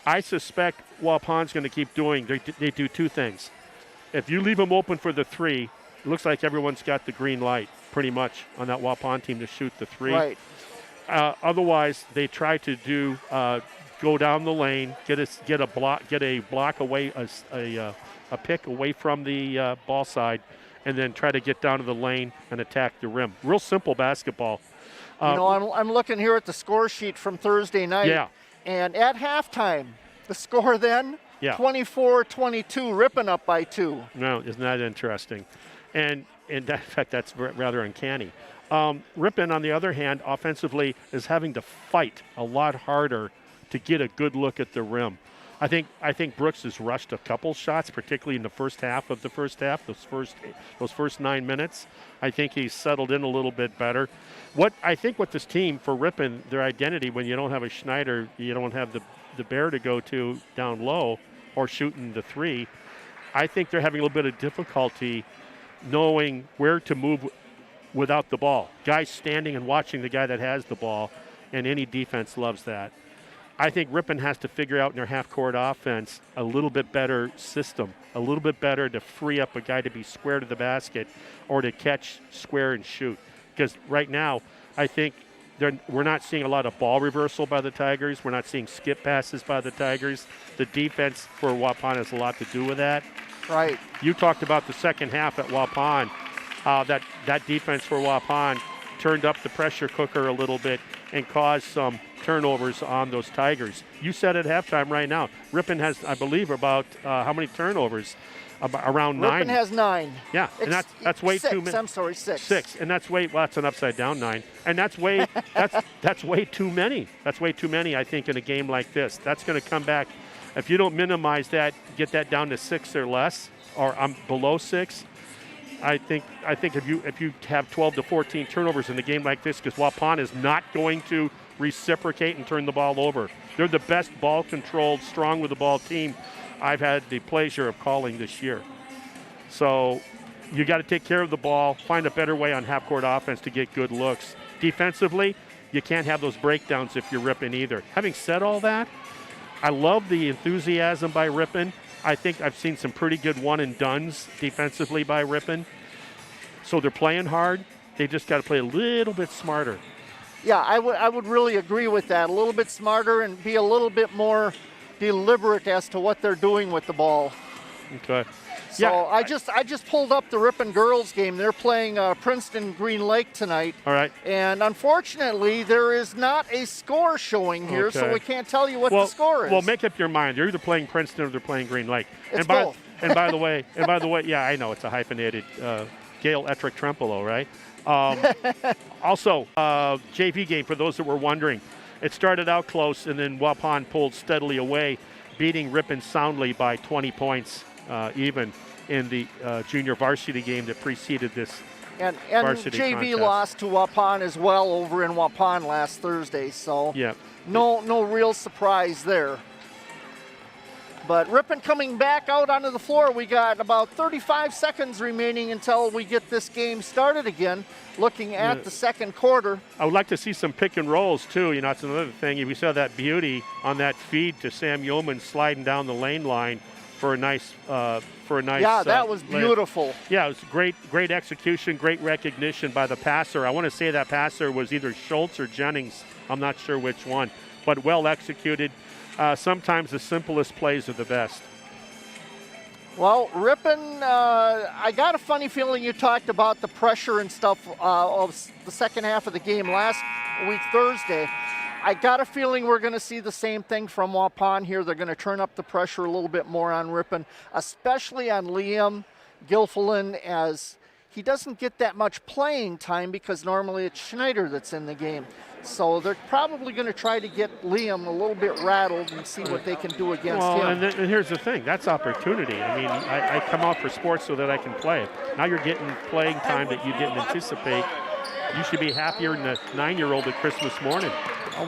I suspect Waupun's going to keep doing. They do 2 things. If you leave them open for the 3, it looks like everyone's got the green light pretty much on that Waupun team to shoot the 3. Right. Otherwise, they try to do go down the lane, get a block away, a pick away from the ball side, and then try to get down to the lane and attack the rim. Real simple basketball. I'm looking here at the score sheet from Thursday night. Yeah. And at halftime, the score then, 24-22, Ripon up by 2. No, isn't that interesting? And in fact, that's rather uncanny. Ripon, on the other hand, offensively is having to fight a lot harder to get a good look at the rim. I think Brooks has rushed a couple shots, particularly in the first half, those first 9 minutes. I think he's settled in a little bit better. What this team, for Ripon, their identity, when you don't have a Schneider, you don't have the bear to go to down low or shooting the 3, I think they're having a little bit of difficulty knowing where to move without the ball. Guys standing and watching the guy that has the ball, and any defense loves that. I think Ripon has to figure out in their half-court offense a little bit better system, a little bit better to free up a guy to be square to the basket or to catch square and shoot. Because right now, I think we're not seeing a lot of ball reversal by the Tigers. We're not seeing skip passes by the Tigers. The defense for Waupun has a lot to do with that. Right. You talked about the second half at Waupun. That defense for Waupun turned up the pressure cooker a little bit and caused some turnovers on those Tigers. You said at halftime right now, Ripon has, I believe, about how many turnovers? Around 9. Ripon has 9. Yeah, and that's way 6, too many. I'm sorry, 6. 6, and that's that's an upside down 9, and that's way too many. That's way too many, I think, in a game like this. That's going to come back. If you don't minimize that, get that down to 6 or less, or below 6, I think if you have 12 to 14 turnovers in a game like this, because Waupun is not going to reciprocate and turn the ball over. They're the best ball-controlled, strong with the ball team I've had the pleasure of calling this year. So you got to take care of the ball, find a better way on half-court offense to get good looks. Defensively, you can't have those breakdowns if you're Ripon either. Having said all that, I love the enthusiasm by Ripon. I think I've seen some pretty good one-and-dones defensively by Ripon. So they're playing hard. They just got to play a little bit smarter. Yeah, I would really agree with that. A little bit smarter and be a little bit more deliberate as to what they're doing with the ball. Okay. So yeah, I just pulled up the Ripon girls game. They're playing Princeton Green Lake tonight. All right. And unfortunately, there is not a score showing here, so we can't tell you what the score is. Well, make up your mind. They're either playing Princeton or they're playing Green Lake. It's both. And by the way, yeah, I know it's a hyphenated Gail Ettrick Trempolo, right? Also, JV game, for those that were wondering, it started out close, and then Waupun pulled steadily away, beating Ripon soundly by 20 points even in the junior varsity game that preceded this varsity JV contest. lost to Waupun as well over in Waupun last Thursday, so no real surprise there. But Ripon coming back out onto the floor. We got about 35 seconds remaining until we get this game started again, looking at the second quarter. I would like to see some pick and rolls, too. You know, that's another thing. If we saw that beauty on that feed to Sam Yeoman sliding down the lane line for a nice yeah, that was beautiful. Yeah, it was great execution, great recognition by the passer. I want to say that passer was either Schultz or Jennings. I'm not sure which one, but well executed. Sometimes the simplest plays are the best. Well, Ripon, I got a funny feeling you talked about the pressure and stuff of the second half of the game last week, Thursday. I got a feeling we're going to see the same thing from Waupun here. They're going to turn up the pressure a little bit more on Ripon, especially on Liam Gilfillan, as he doesn't get that much playing time because normally it's Schneider that's in the game. So they're probably going to try to get Liam a little bit rattled and see what they can do against him. And here's the thing. That's opportunity. I mean, I come out for sports so that I can play. Now you're getting playing time that you didn't anticipate. You should be happier than a 9-year-old at Christmas morning.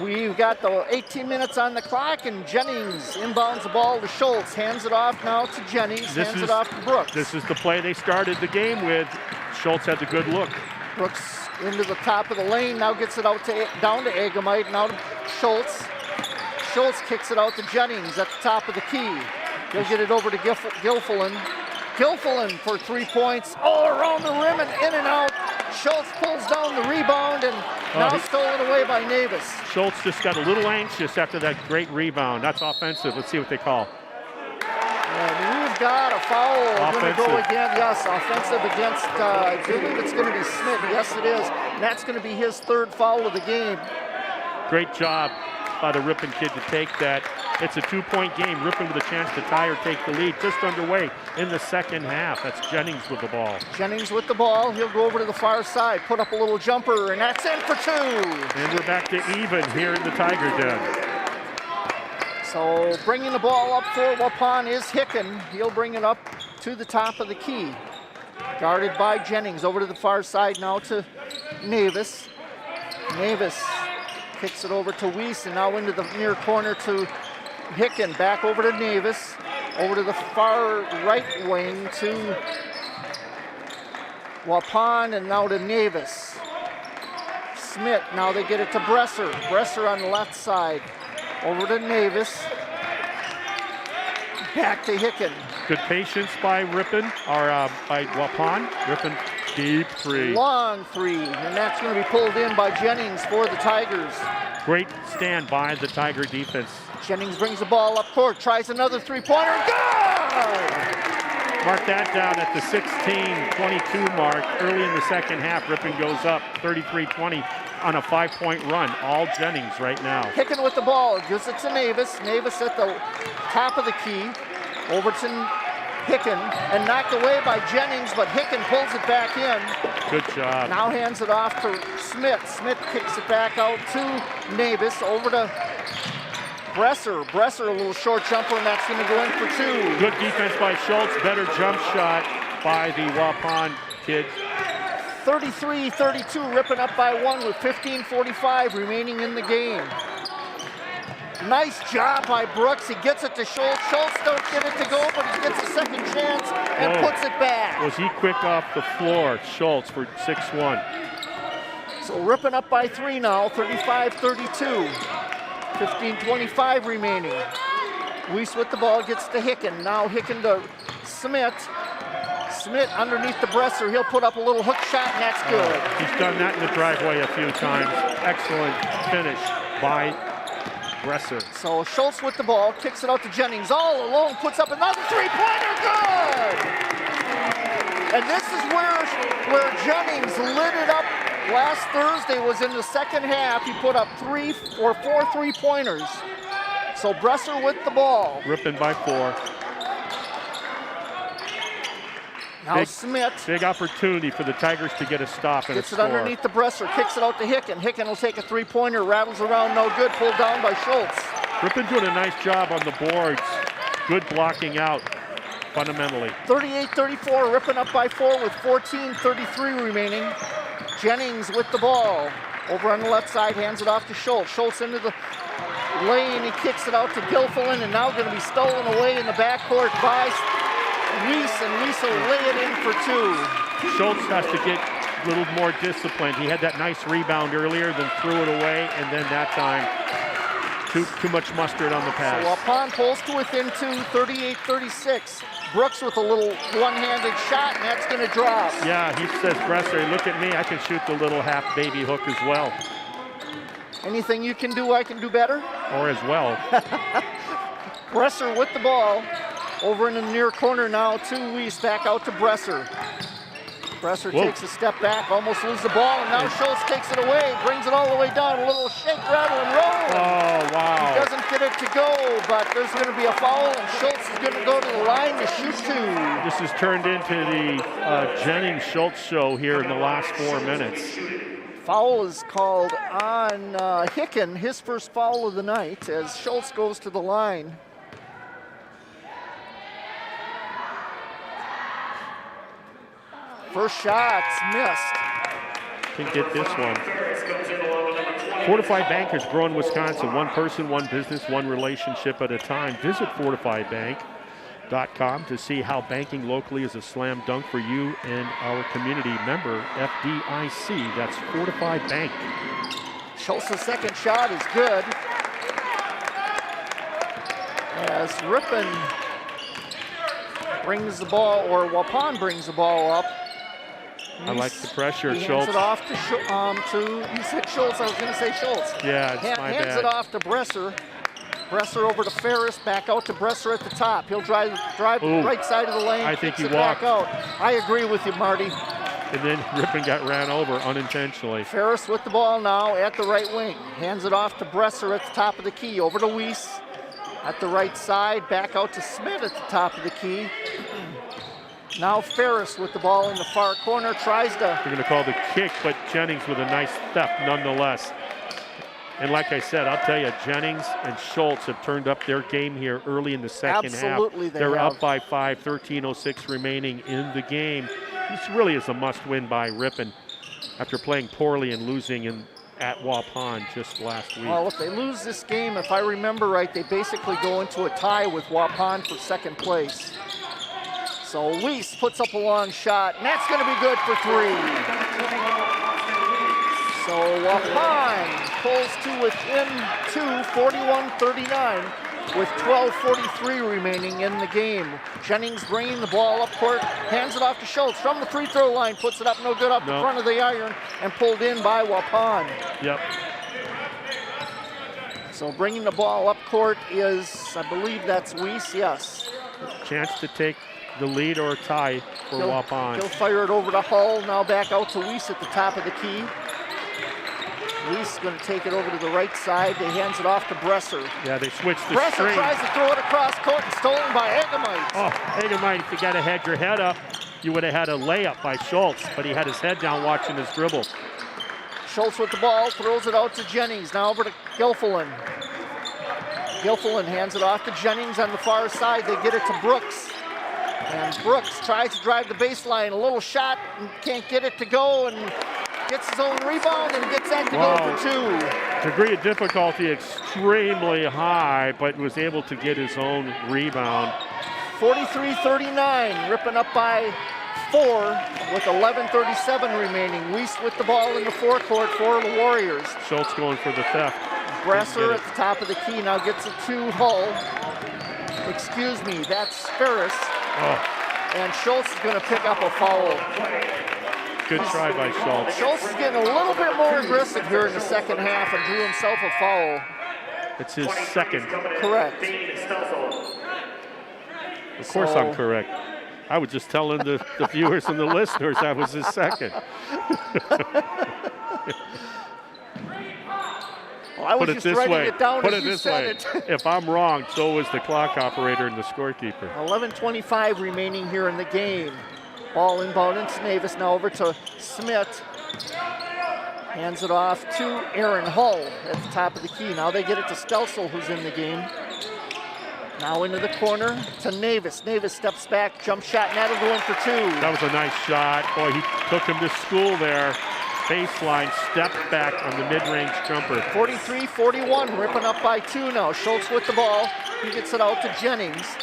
We've got the 18 minutes on the clock, and Jennings inbounds the ball to Schultz. Hands it off now to Jennings. Hands it off to Brooks. This is the play they started the game with. Schultz had the good look. Brooks into the top of the lane, now gets it out down to Agamite, now to Schultz. Schultz kicks it out to Jennings at the top of the key. He'll get it over to Gilfillan. Gilfillan for 3 points, all around the rim and in and out. Schultz pulls down the rebound and now stolen away by Navis. Schultz just got a little anxious after that great rebound. That's offensive. Let's see what they call. And we've got a foul. Going to go again. Yes, offensive against, I believe it's going to be Smith. Yes, it is. And that's going to be his third foul of the game. Great job by the Ripon kid to take that. It's a 2-point game. Ripon with a chance to tie or take the lead. Just underway in the second half. That's Jennings with the ball. Jennings with the ball. He'll go over to the far side, put up a little jumper, and that's in for 2. And we're back to even here in the Tiger Den. So bringing the ball up for Waupun is Hicken. He'll bring it up to the top of the key. Guarded by Jennings. Over to the far side now to Navis. Navis kicks it over to Weiss, and now into the near corner to Hicken. Back over to Navis. Over to the far right wing to Waupun, and now to Navis. Smith, now they get it to Bresser. Bresser on the left side. Over to Navis. Back to Hicken. Good patience by Ripon, or by Waupun. Ripon, deep 3. Long 3, and that's going to be pulled in by Jennings for the Tigers. Great stand by the Tiger defense. Jennings brings the ball up court, tries another 3-pointer. Good! Mark that down at the 16-22 mark. Early in the second half, Ripon goes up 33-20 on a 5-point run. All Jennings right now. Hicken with the ball, gives it to Navis. Navis at the top of the key. Over to Hicken, and knocked away by Jennings, but Hicken pulls it back in. Good job. Now hands it off to Smith. Smith kicks it back out to Navis. Over to Bresser. Bresser, a little short jumper, and that's going to go in for 2. Good defense by Schultz. Better jump shot by the Waupun kids. 33-32, Ripon up by 1 with 15:45 remaining in the game. Nice job by Brooks. He gets it to Schultz. Schultz don't get it to go, but he gets a second chance and puts it back. Was he quick off the floor, Schultz, for 6-1. So Ripon up by 3 now, 35-32. 15:25 remaining. Weiss with the ball, gets to Hicken. Now Hicken to Smith. Smith underneath the Bresser. He'll put up a little hook shot, and that's good. He's done that in the driveway a few times. Excellent finish by Bresser. So Schultz with the ball, kicks it out to Jennings. All alone, puts up another three-pointer, good! And this is where Jennings lit it up last Thursday, was in the second half. He put up 3 or 4 three-pointers. So Bresser with the ball. Ripon by 4. Now Smith. Big opportunity for the Tigers to get a stop and Gets a it score. underneath the Bresser, kicks it out to Hicken. Hicken will take a three-pointer, rattles around, no good, pulled down by Schultz. Ripon doing a nice job on the boards. Good blocking out, fundamentally. 38-34, Ripon up by 4 with 14:33 remaining. Jennings with the ball. Over on the left side, hands it off to Schultz. Schultz into the lane, he kicks it out to Gilfillan, and now going to be stolen away in the backcourt by Weiss, and Weiss will lay it in for 2. Schultz has to get a little more disciplined. He had that nice rebound earlier, then threw it away, and then that time, too much mustard on the pass. So Waupun pulls to within 2, 38-36. Brooks with a little one-handed shot, and that's going to drop. Yeah, he says, Bresser, look at me, I can shoot the little half baby hook as well. Anything you can do, I can do better. Or as well. Bresser with the ball. Over in the near corner now to Weiss, back out to Bresser. Bresser takes a step back, almost loses the ball, and now Schultz takes it away, brings it all the way down, a little shake, rattle, and roll. Oh, wow. He doesn't get it to go, but there's going to be a foul, and Schultz is going to go to the line to shoot 2. This has turned into the Jennings-Schultz show here in the last 4 minutes. Foul is called on Hicken, his first foul of the night, as Schultz goes to the line. First shot's missed. Can get this one. Fortified Bankers grow in Wisconsin. One person, one business, one relationship at a time. Visit fortifiedbank.com to see how banking locally is a slam dunk for you and our community. Member FDIC. That's Fortified Bank. Schultz's second shot is good. As Ripon brings the ball, or Waupun brings the ball up. I like the pressure, he Schultz. Hands it off to you said Schultz, I was going to say Schultz. Yeah, it's my hands bad. it off to Bresser. Bresser over to Ferris, back out to Bresser at the top. He'll drive the right side of the lane. I think he walked. walked. Back out. I agree with you, Marty. And then Ripon got ran over unintentionally. Ferris with the ball now at the right wing. Hands it off to Bresser at the top of the key. Over to Weiss at the right side. Back out to Smith at the top of the key. Now Ferris with the ball in the far corner, tries to... They're going to call the kick, but Jennings with a nice theft nonetheless. And like I said, I'll tell you, Jennings and Schultz have turned up their game here early in the second half. Absolutely, They're up by 5, 13:06 remaining in the game. This really is a must-win by Ripon after playing poorly and losing at Waupun just last week. Well, if they lose this game, if I remember right, they basically go into a tie with Waupun for second place. So Weiss puts up a long shot, and that's going to be good for 3. So Waupun pulls to within 2, 41-39, with 12:43 remaining in the game. Jennings bringing the ball up court, hands it off to Schultz from the free throw line, puts it up no good up the front of the iron, and pulled in by Waupun. Yep. So bringing the ball up court is, I believe that's Weiss, yes. Chance to take the lead or a tie for Waupun. He'll fire it over to Hull, now back out to Weiss at the top of the key. Weiss going to take it over to the right side. He hands it off to Bresser. Yeah, they switched the Bresser string. tries to throw it across court and stolen by Egamite. Oh, Egamite, if you got to had your head up, you would have had a layup by Schultz, but he had his head down watching his dribble. Schultz with the ball, throws it out to Jennings. Now over to Gilfillan. Gilfillan hands it off to Jennings on the far side. They get it to Brooks. And Brooks tries to drive the baseline, a little shot, and can't get it to go, and gets his own rebound and gets that to go for 2. Degree of difficulty extremely high, but was able to get his own rebound. 43-39, Ripon up by 4 with 11:37 remaining. Weiss with the ball in the forecourt for the Warriors. Schultz going for the theft. Bresser at the top of the key now gets it to Hull. Excuse me, that's Ferris. Oh. And Schultz is going to pick up a foul. Good try by Schultz. Schultz is getting a little bit more aggressive here in the second half and drew himself a foul. It's his second. Correct. Of course I'm correct. I was just telling the viewers and the listeners that was his second. Well, I was Put it just this writing way. it down Put as it you this said way. it. If I'm wrong, so is the clock operator and the scorekeeper. 11:25 remaining here in the game. Ball inbound into Navis, now over to Smith. Hands it off to Aaron Hull at the top of the key. Now they get it to Stelsel, who's in the game. Now into the corner to Navis. Navis steps back, jump shot, and that'll go in for 2. That was a nice shot. Boy, he took him to school there. Baseline, step back on the mid-range jumper. 43-41, Ripon up by 2 now. Schultz with the ball. He gets it out to Jennings.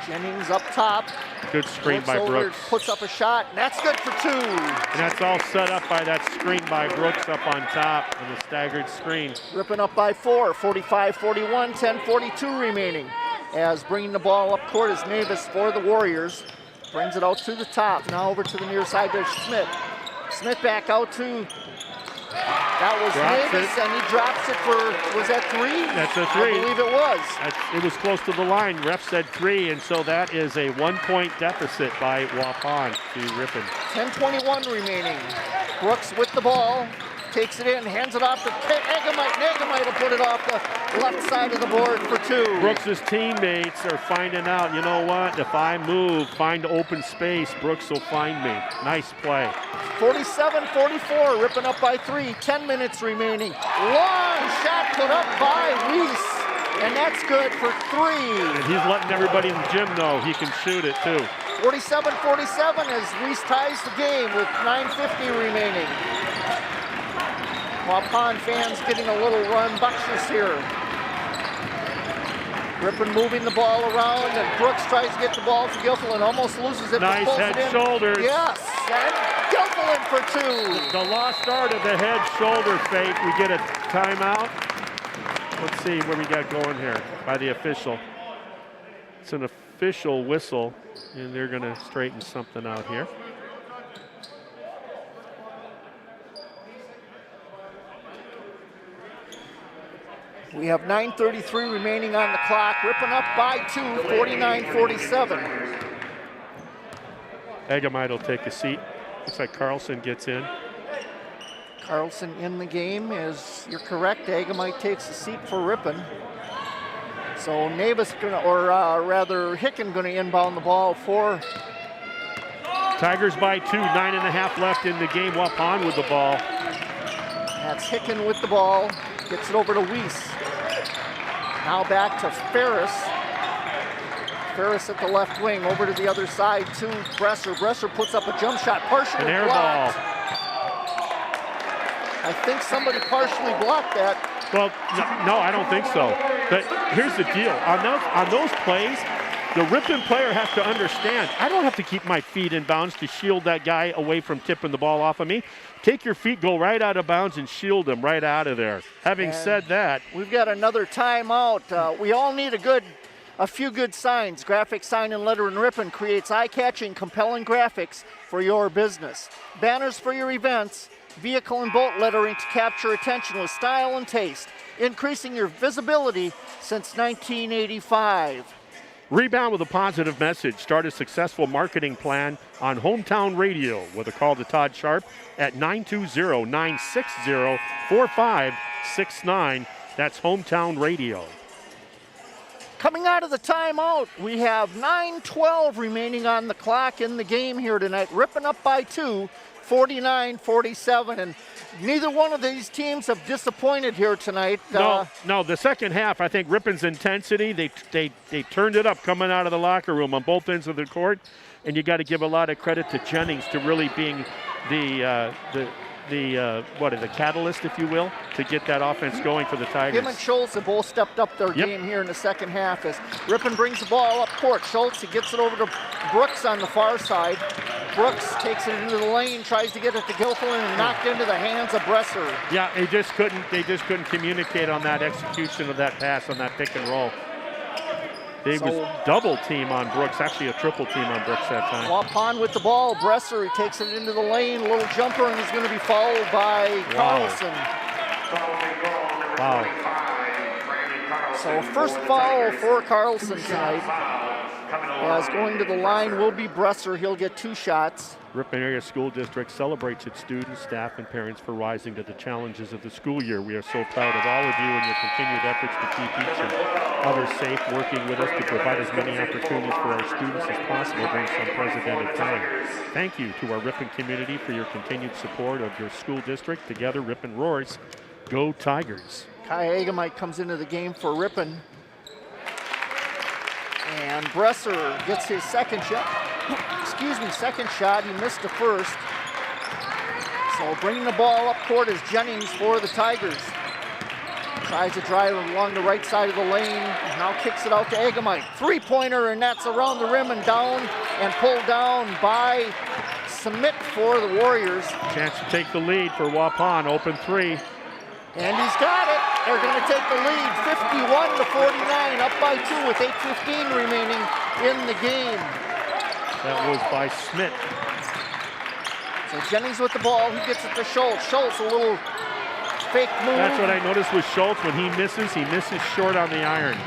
Jennings up top. Good screen by over, Brooks. puts up a shot, and that's good for 2. And that's all set up by that screen by Brooks up on top and the staggered screen. Ripon up by 4, 45-41, 10:42 remaining. As bringing the ball up court is Navis for the Warriors. Brings it out to the top. Now over to the near side to Smith. Smith back out to, that was Navis, and he drops it for, was that 3? That's a 3. I believe it was. It was close to the line. Ref said 3, and so that is a 1-point deficit by Waupun to Ripon. 10:21 remaining. Brooks with the ball. Takes it in, hands it off to Nagamite. Nagamite will put it off the left side of the board for 2. Brooks' teammates are finding out, you know what, if I move, find open space, Brooks will find me. Nice play. 47-44, Ripon up by 3, 10 minutes remaining. Long shot put up by Weiss, and that's good for 3. And he's letting everybody in the gym know he can shoot it too. 47-47 as Weiss ties the game with 9:50 remaining. Waupun fans getting a little rambunctious here. Ripon moving the ball around, and Brooks tries to get the ball to Gilfil and almost loses it. Nice head shoulders. Yes, and Gilfil in for 2. The lost art of the head shoulder fake. We get a timeout. Let's see what we got going here by the official. It's an official whistle, and they're going to straighten something out here. We have 9:33 remaining on the clock. Ripon up by 2, 49-47. Agamite will take a seat. Looks like Carlson gets in. Carlson in the game, as you're correct. Agamite takes a seat for Ripon. So Navis gonna, or rather Hicken gonna inbound the ball for. Tigers by 2, 9.5 left in the game. Waupun with the ball. That's Hicken with the ball. Gets it over to Weiss. Now back to Ferris. Ferris at the left wing, over to the other side to Bresser. Bresser puts up a jump shot, partially An air blocked. ball. I think somebody partially blocked that. Well, no, I don't think so. But here's the deal. On those plays, the Ripon player has to understand, I don't have to keep my feet in bounds to shield that guy away from tipping the ball off of me. Take your feet, go right out of bounds, and shield him right out of there. Having said that, we've got another timeout. We all need a few good signs. Graphic Sign and Letter in Ripon creates eye-catching, compelling graphics for your business. Banners for your events, vehicle and boat lettering to capture attention with style and taste, increasing your visibility since 1985. rebound with a positive message. Start a successful marketing plan on Hometown Radio with a call to Todd Sharp at 920-960-4569. That's Hometown Radio. Coming out of the timeout, we have 9:12 remaining on the clock in the game here tonight. Ripon up by 2, 49-47, and neither one of these teams have disappointed here tonight. No, the second half, I think Ripon's intensity, they turned it up coming out of the locker room on both ends of the court, and you got to give a lot of credit to Jennings to really being the catalyst, if you will, to get that offense going for the Tigers. Him and Schultz have both stepped up their game here in the second half as Ripon brings the ball up court. Schultz, he gets it over to Brooks on the far side. Brooks takes it into the lane, tries to get it to Gilfillan, and knocked into the hands of Bresser. Yeah, they just couldn't communicate on that execution of that pass on that pick and roll. They was double team on Brooks, actually a triple team on Brooks that time. Waupun with the ball. Bresser, he takes it into the lane, little jumper, and he's going to be fouled by Carlson. Wow. So first foul for Carlson tonight. As going to the line will be Bresser. He'll get 2 shots. Ripon Area School District celebrates its students, staff, and parents for rising to the challenges of the school year. We are so proud of all of you and your continued efforts to keep each other safe, working with us to provide as many opportunities for our students as possible during some unprecedented time. Thank you to our Ripon community for your continued support of your school district. Together, Ripon roars. Go Tigers. Kai Agamite comes into the game for Ripon. And Bresser gets his second shot. Second shot. He missed the first. So bringing the ball up court is Jennings for the Tigers. Tries to drive along the right side of the lane. Now kicks it out to Agamite. 3-pointer, and that's around the rim and down and pulled down by Smith for the Warriors. Chance to take the lead for Waupun. Open 3. And he's got it. They're going to take the lead, 51-49, up by 2 with 8:15 remaining in the game. That was by Smith. So Jennings with the ball. He gets it to Schultz. Schultz, a little fake move. That's what I noticed with Schultz. When he misses short on the iron.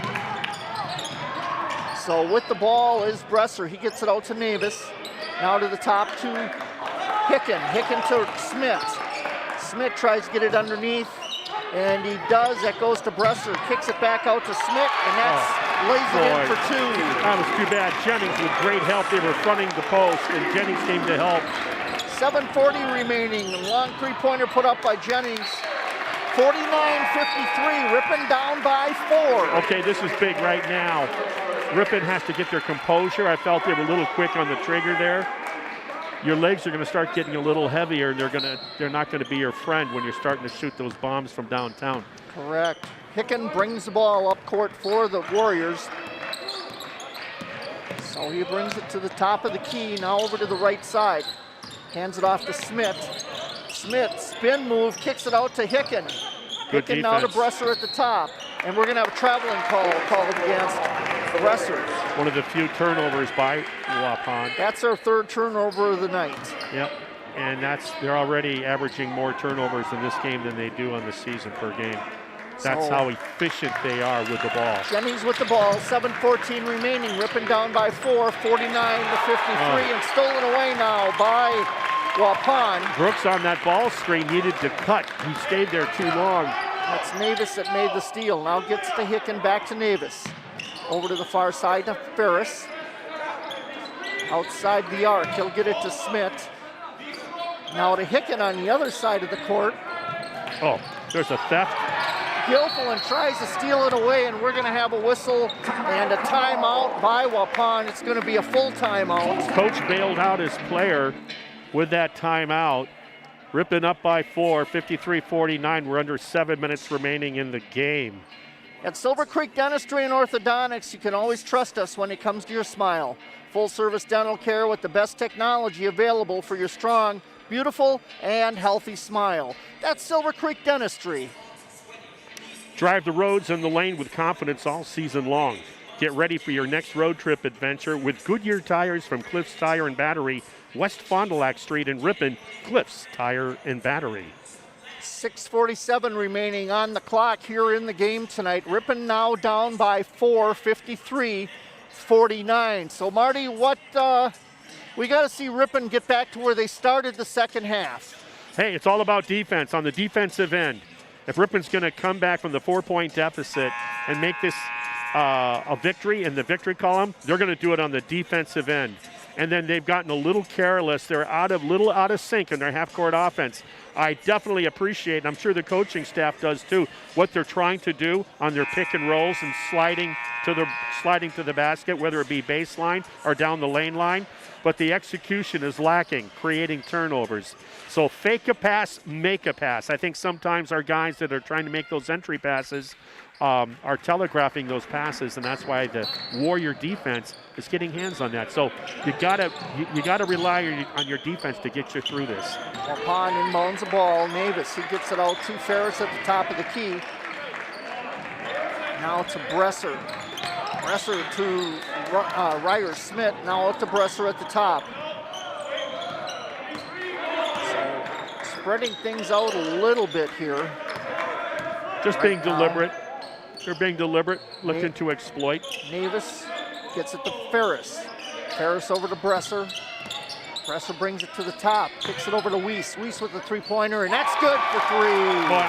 So with the ball is Bresser. He gets it out to Navis. Now to the top to Hicken. Hicken to Smith. Smith tries to get it underneath. And he does. That goes to Bresser. Kicks it back out to Smith, and that's lays it in for 2. That was too bad. Jennings with great help. They were fronting the post, and Jennings came to help. 7:40 remaining. Long 3-pointer put up by Jennings. 49-53. Ripon down by 4. Okay, this is big right now. Ripon has to get their composure. I felt they were a little quick on the trigger there. Your legs are going to start getting a little heavier, and they're not going to be your friend when you're starting to shoot those bombs from downtown. Correct. Hicken brings the ball up court for the Warriors. So he brings it to the top of the key, now over to the right side. Hands it off to Smith. Smith, spin move, kicks it out to Hicken. Good Hicken now to defense. Bresser at the top. And we're going to have a traveling call called against Bresser. One of the few turnovers by Waupun. That's their 3rd turnover of the night. Yep, and they're already averaging more turnovers in this game than they do on the season per game. That's how efficient they are with the ball. Jennings with the ball, 7:14 remaining. Ripon down by 4, 49-53, and stolen away now by Waupun. Brooks on that ball screen needed to cut. He stayed there too long. That's Navis that made the steal. Now gets to Hicken, back to Navis. Over to the far side to Ferris. Outside the arc, he'll get it to Smith. Now to Hicken on the other side of the court. Oh, there's a theft. Gilfillan tries to steal it away, and we're going to have a whistle and a timeout by Waupun. It's going to be a full timeout. Coach bailed out his player with that timeout. Ripon up by 4, 53-49. We're under 7 minutes remaining in the game. At Silver Creek Dentistry and Orthodontics, you can always trust us when it comes to your smile. Full-service dental care with the best technology available for your strong, beautiful, and healthy smile. That's Silver Creek Dentistry. Drive the roads and the lane with confidence all season long. Get ready for your next road trip adventure with Goodyear tires from Cliffs Tire and Battery, West Fond du Lac Street in Ripon, Cliffs Tire and Battery. 6:47 remaining on the clock here in the game tonight. Ripon now down by 4, 53-49. So Marty, we got to see Ripon get back to where they started the second half. Hey, it's all about defense on the defensive end. If Ripon's going to come back from the 4-point deficit and make this a victory in the victory column, they're going to do it on the defensive end. And then they've gotten a little careless. They're out of sync in their half-court offense. I definitely appreciate, and I'm sure the coaching staff does too, what they're trying to do on their pick and rolls and sliding to the basket, whether it be baseline or down the lane line. But the execution is lacking, creating turnovers. So fake a pass, make a pass. I think sometimes our guys that are trying to make those entry passes are telegraphing those passes, and that's why the Warrior defense is getting hands on that. So you gotta rely on your defense to get you through this. Waupun inbounds the ball. Navis, he gets it out to Ferris at the top of the key. Now to Bresser. Bresser to Ryder Smith. Now out to Bresser at the top. So spreading things out a little bit here. Just being deliberate. They're being deliberate, looking to exploit. Navis gets it to Ferris. Ferris over to Bresser. Bresser brings it to the top, kicks it over to Weiss. Weiss with the three-pointer, and that's good for three. Boy,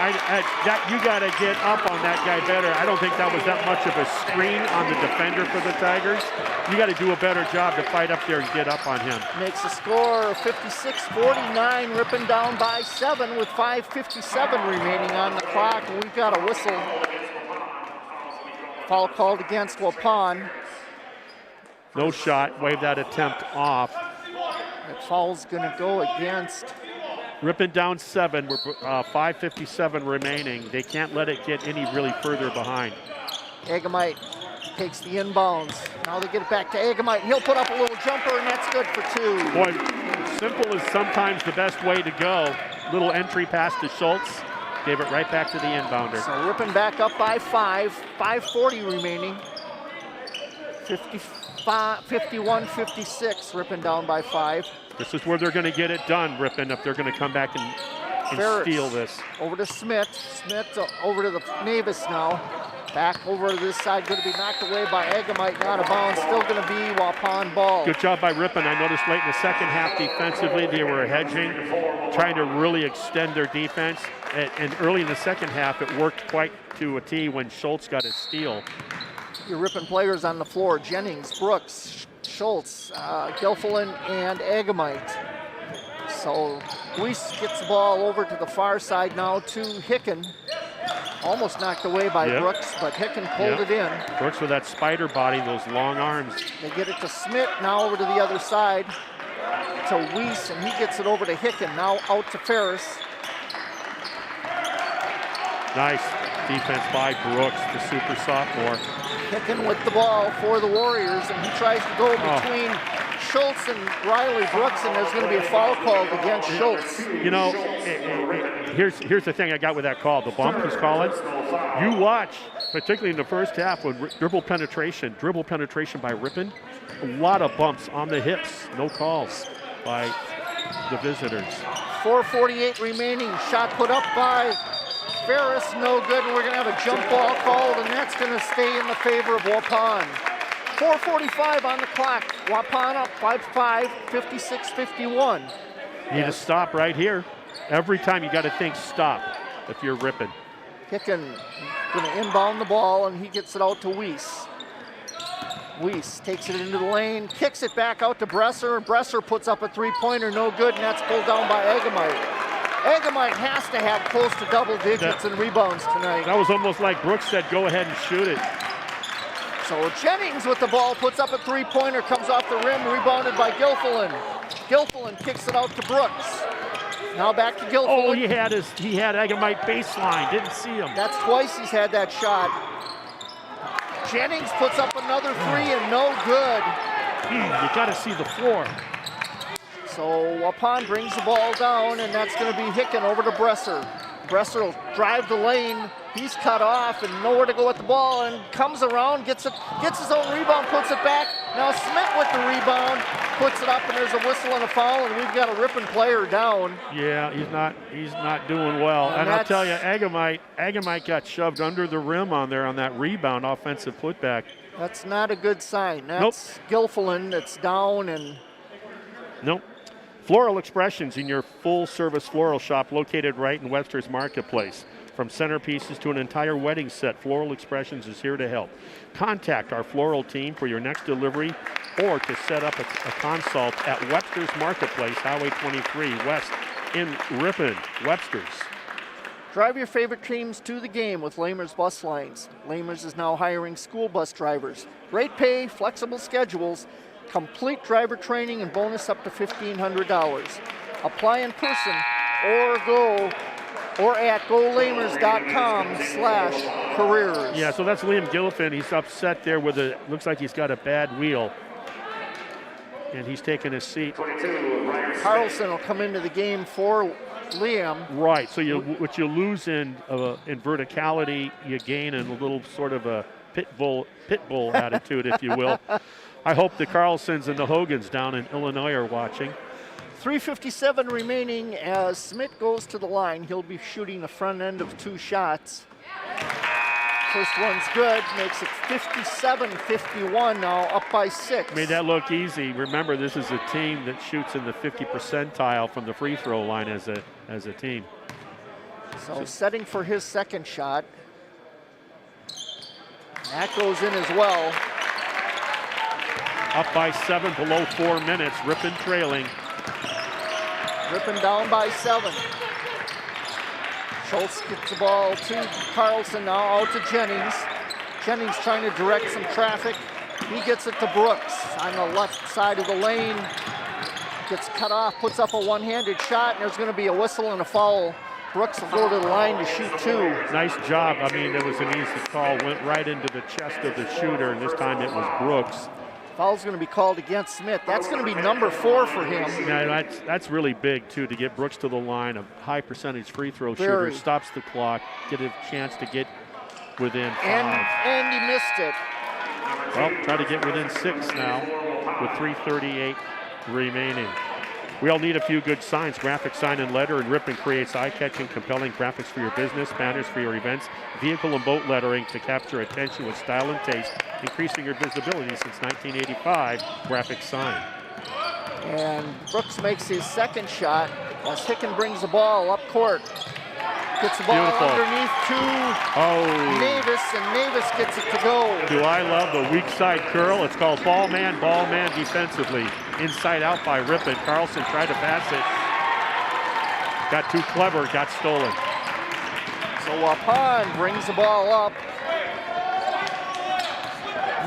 you got to get up on that guy better. I don't think that was that much of a screen on the defender for the Tigers. You got to do a better job to fight up there and get up on him. Makes the score 56-49. Ripon down by 7 with 5:57 remaining on the clock, and we've got a whistle. Foul called against Waupun. No shot. Wave that attempt off. That foul's going to go against. Ripon down 7 with 5:57 remaining. They can't let it get any really further behind. Agamite takes the inbounds. Now they get it back to Agamite. He'll put up a little jumper, and that's good for 2. Boy, simple is sometimes the best way to go. Little entry pass to Schultz. Gave it right back to the inbounder. So Ripon back up by 5. 5:40 remaining. 51-56. Ripon down by 5. This is where they're going to get it done, Ripon, if they're going to come back and steal this. Over to Smith. Smith over to the Navis now. Back over to this side, going to be knocked away by Agamite, out of bounds. Still going to be Waupun ball. Good job by Ripon. I noticed late in the second half defensively they were hedging, trying to really extend their defense. And early in the second half it worked quite to a T when Schultz got his steal. Your Ripon players on the floor: Jennings, Brooks, Schultz, Gilfillan, and Agamite. So Weiss gets the ball over to the far side now to Hicken. Almost knocked away by Brooks, but Hicken pulled it in. Brooks with that spider body, those long arms. They get it to Smith, now over to the other side to Weiss, and he gets it over to Hicken. Now out to Ferris. Nice defense by Brooks, the super sophomore. Hicken with the ball for the Warriors, and he tries to go between Schultz and Riley Brooks, and there's going to be a foul called against Schultz. You know, here's the thing I got with that call. The bump he's calling. You watch, particularly in the first half, with dribble penetration by Ripon. A lot of bumps on the hips. No calls by the visitors. 4:48 remaining. Shot put up by Ferris, no good, and we're going to have a jump ball called, and that's going to stay in the favor of Waupun. 4:45 on the clock. Waupun up 5-5, 56-51. Need to stop right here. Every time you got to think stop if you're Ripon. Hicken going to inbound the ball, and he gets it out to Weiss. Weiss takes it into the lane, kicks it back out to Bresser. Bresser puts up a three-pointer, no good, and that's pulled down by Agamite. Agamite has to have close to double digits in rebounds tonight. That was almost like Brooks said, go ahead and shoot it. So Jennings with the ball, puts up a three-pointer, comes off the rim, rebounded by Gilfillan. Gilfillan kicks it out to Brooks. Now back to Gilfillan. Oh, he had Agamite baseline, didn't see him. That's twice he's had that shot. Jennings puts up another three and no good. You got to see the floor. So Waupun brings the ball down, and that's going to be Hicken over to Bresser. Bresser will drive the lane. He's cut off and nowhere to go with the ball, and comes around, gets his own rebound, puts it back. Now Smith with the rebound, puts it up, and there's a whistle and a foul, and we've got a Ripon player down. Yeah, he's not doing well. And I'll tell you, Agamite got shoved under the rim on there on that rebound offensive putback. That's not a good sign. That's Gilfillan that's down, and nope. Floral Expressions in your full-service floral shop located right in Webster's Marketplace. From centerpieces to an entire wedding set, Floral Expressions is here to help. Contact our floral team for your next delivery or to set up a consult at Webster's Marketplace, Highway 23 West in Ripon. Webster's. Drive your favorite teams to the game with Lamers Bus Lines. Lamers is now hiring school bus drivers. Great pay, flexible schedules, complete driver training, and bonus up to $1,500. Apply in person or at golamers.com/careers. Yeah, so that's Liam Gillifin. He's upset there with looks like he's got a bad wheel. And he's taking his seat. Carlson will come into the game for Liam. Right, so what you lose in verticality, you gain in a little sort of a pit bull attitude, if you will. I hope the Carlsons and the Hogans down in Illinois are watching. 3:57 remaining as Smith goes to the line. He'll be shooting the front end of 2 shots. First one's good, makes it 57-51 now, up by 6. Made that look easy. Remember, this is a team that shoots in the 50 percentile from the free throw line as a team. So setting for his second shot. That goes in as well. Up by 7, below 4 minutes. Ripon trailing. Ripon down by 7. Schultz gets the ball to Carlson, now out to Jennings. Jennings trying to direct some traffic. He gets it to Brooks on the left side of the lane. Gets cut off, puts up a one-handed shot, and there's going to be a whistle and a foul. Brooks will go to the line to shoot 2. Nice job. I mean, it was an easy call. Went right into the chest of the shooter, and this time it was Brooks. Foul's going to be called against Smith. That's going to be number 4 for him. Yeah, that's really big, too, to get Brooks to the line. A high percentage free throw shooter, stops the clock, get a chance to get within 5. And he missed it. Well, try to get within 6 now with 3:38 remaining. We all need a few good signs. Graphic sign and letter, and Ripon creates eye-catching, compelling graphics for your business, banners for your events, vehicle and boat lettering to capture attention with style and taste, increasing your visibility since 1985. Graphic sign. And Brooks makes his second shot as Hicken brings the ball up court. Gets the ball underneath to Navis, and Navis gets it to go. Do I love the weak side curl? It's called ball man defensively. Inside out by Ripon. Carlson tried to pass it. Got too clever, got stolen. So Waupun brings the ball up.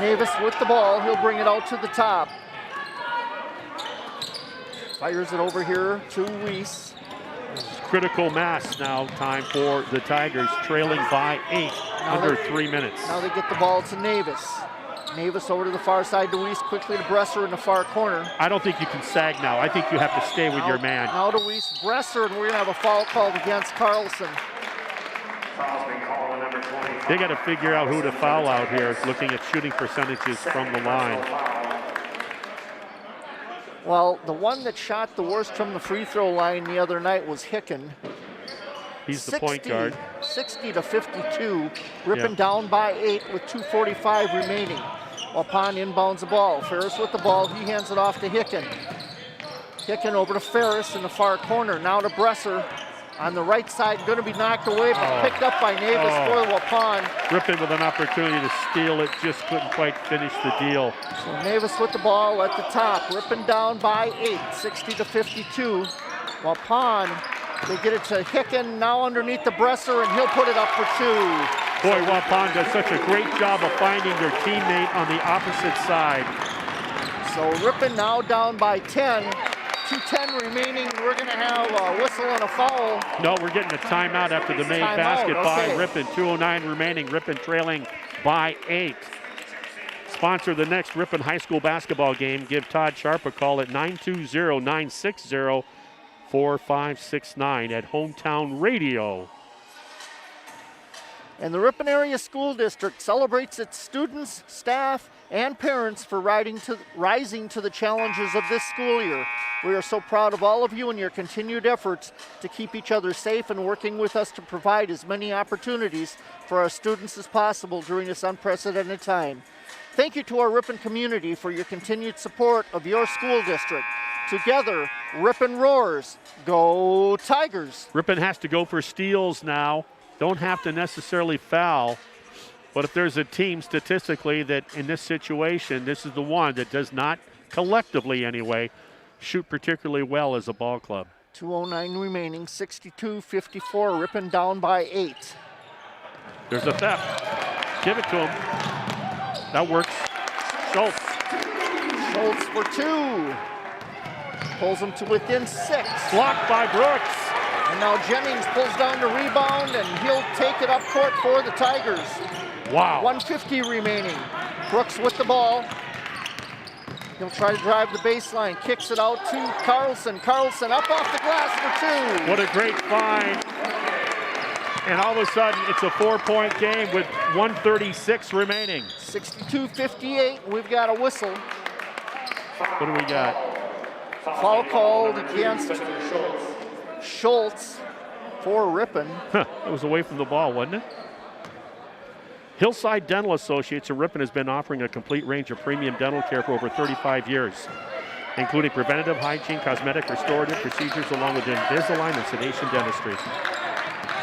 Navis with the ball, he'll bring it out to the top. Fires it over here to Weiss. Critical mass now, time for the Tigers, trailing by 8, under 3 minutes. Now they get the ball to Navis. Navis over to the far side to Weiss, quickly to Bresser in the far corner. I don't think you can sag now. I think you have to stay with your man. Now to Weiss, Bresser, and we're going to have a foul called against Carlson. They got to figure out who to foul out here, looking at shooting percentages from the line. Well, the one that shot the worst from the free throw line the other night was Hicken. He's the point guard. 60-52. Ripon down by 8 with 2:45 remaining. Waupun inbounds the ball. Ferris with the ball. He hands it off to Hicken. Hicken over to Ferris in the far corner. Now to Bresser. On the right side, going to be knocked away, but picked up by Navis for Waupun. Ripon with an opportunity to steal it, just couldn't quite finish the deal. So Navis with the ball at the top. Ripon down by 8, 60-52. Waupun, they get it to Hicken, now underneath the Bresser, and he'll put it up for 2. Boy, Waupun does such a great job of finding their teammate on the opposite side. So Ripon now down by 10. 2:10 remaining. We're going to have a whistle and a foul. No, we're getting a timeout after the made basket by Ripon. 2:09 remaining. Ripon trailing by 8. Sponsor the next Ripon High School basketball game. Give Todd Sharp a call at 920-960-4569 at Hometown Radio. And the Ripon Area School District celebrates its students, staff, and parents for rising to the challenges of this school year. We are so proud of all of you and your continued efforts to keep each other safe and working with us to provide as many opportunities for our students as possible during this unprecedented time. Thank you to our Ripon community for your continued support of your school district. Together, Ripon roars. Go Tigers! Ripon has to go for steals now. don't have to necessarily foul, but if there's a team statistically that in this situation, this is the one that does not, collectively anyway, shoot particularly well as a ball club. 2:09 remaining, 62-54, Ripon down by 8. There's a theft. Give it to him. That works. Schultz. Schultz for 2. Pulls him to within 6. Blocked by Brooks. And now Jennings pulls down the rebound, and he'll take it up court for the Tigers. Wow. 1:50 remaining. Brooks with the ball. He'll try to drive the baseline, kicks it out to Carlson. Carlson up off the glass for 2. What a great find. And all of a sudden, it's a 4-point game with 1:36 remaining. 62-58, we've got a whistle. What do we got? Foul called against Schultz for Ripon. It was away from the ball, wasn't it? Hillside Dental Associates of Ripon has been offering a complete range of premium dental care for over 35 years, including preventative, hygiene, cosmetic, restorative procedures, along with Invisalign and sedation dentistry.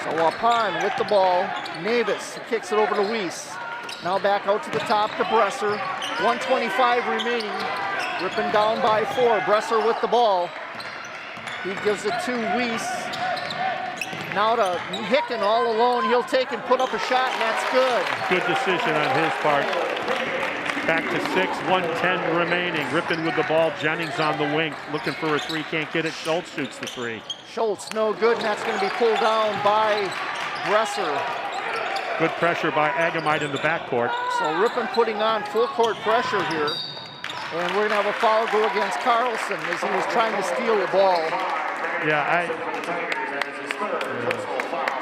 So Waupun with the ball. Navis kicks it over to Weiss. Now back out to the top to Bresser. 1:25 remaining. Ripon down by 4. Bresser with the ball. He gives it to Weiss. Now to Hicken all alone. He'll take and put up a shot, and that's good. Good decision on his part. Back to 6, 1:10 remaining. Ripon with the ball. Jennings on the wing, looking for a 3, can't get it. Schultz shoots the 3. Schultz no good, and that's going to be pulled down by Bresser. Good pressure by Agamite in the backcourt. So Ripon putting on full court pressure here. And we're going to have a foul go against Carlson as he was trying to steal the ball. Yeah,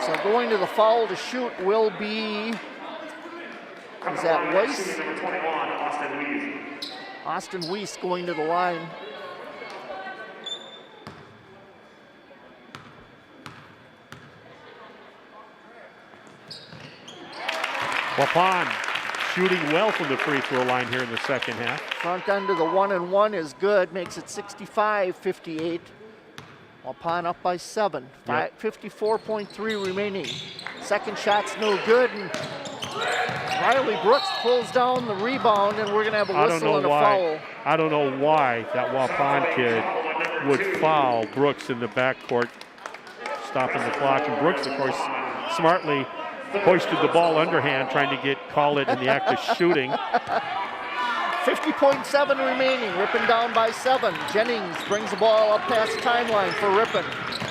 So going to the foul to shoot will be, is that Weiss? Austin Weiss going to the line. Waupun shooting well from the free throw line here in the second half. Front end of the 1-and-1 is good, makes it 65-58. Waupun up by 7. Yep. 54.3 remaining. Second shot's no good, and Riley Brooks pulls down the rebound, and we're going to have a whistle and a foul. I don't know why that Waupun kid would foul Brooks in the backcourt, stopping the clock. And Brooks, of course, smartly hoisted the ball underhand, trying to call it in the act of shooting. 50.7 remaining. Ripon down by 7. Jennings brings the ball up past the timeline for Ripon.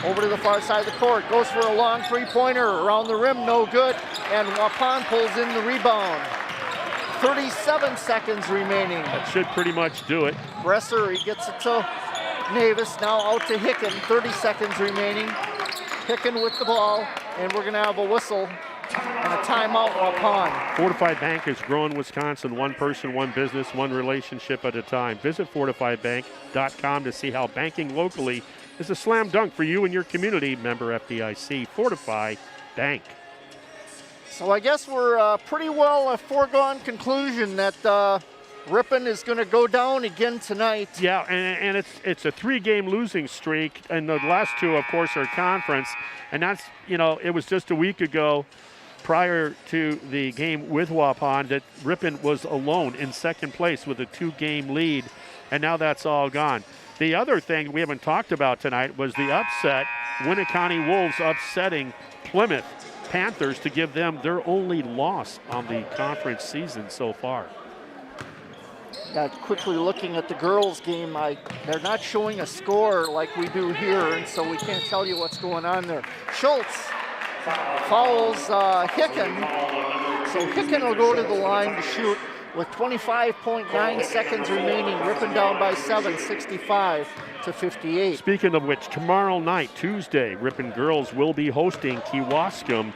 Over to the far side of the court. Goes for a long three-pointer. Around the rim, no good. And Waupun pulls in the rebound. 37 seconds remaining. That should pretty much do it. Bresser, he gets it to Navis. Now out to Hicken. 30 seconds remaining. Hicken with the ball. And we're going to have a whistle and a timeout, Waupun. Fortified Bank is growing Wisconsin, one person, one business, one relationship at a time. Visit fortifiedbank.com to see how banking locally is a slam dunk for you and your community. Member FDIC. Fortify Bank. So I guess we're pretty well a foregone conclusion that Ripon is going to go down again tonight. Yeah, and it's a 3-game losing streak, and the last 2, of course, are conference. And that's, it was just a week ago, prior to the game with Waupun, that Ripon was alone in second place with a 2-game lead, and now that's all gone. The other thing we haven't talked about tonight was the upset, Winneconne Wolves upsetting Plymouth Panthers to give them their only loss on the conference season so far. Quickly looking at the girls' game, they're not showing a score like we do here, and so we can't tell you what's going on there. Schultz fouls Hicken, so Hicken will go to the line to shoot with 25.9 seconds remaining. Ripon down by 7, 65-58. Speaking of which, tomorrow night, Tuesday, Ripon girls will be hosting Kewaskum.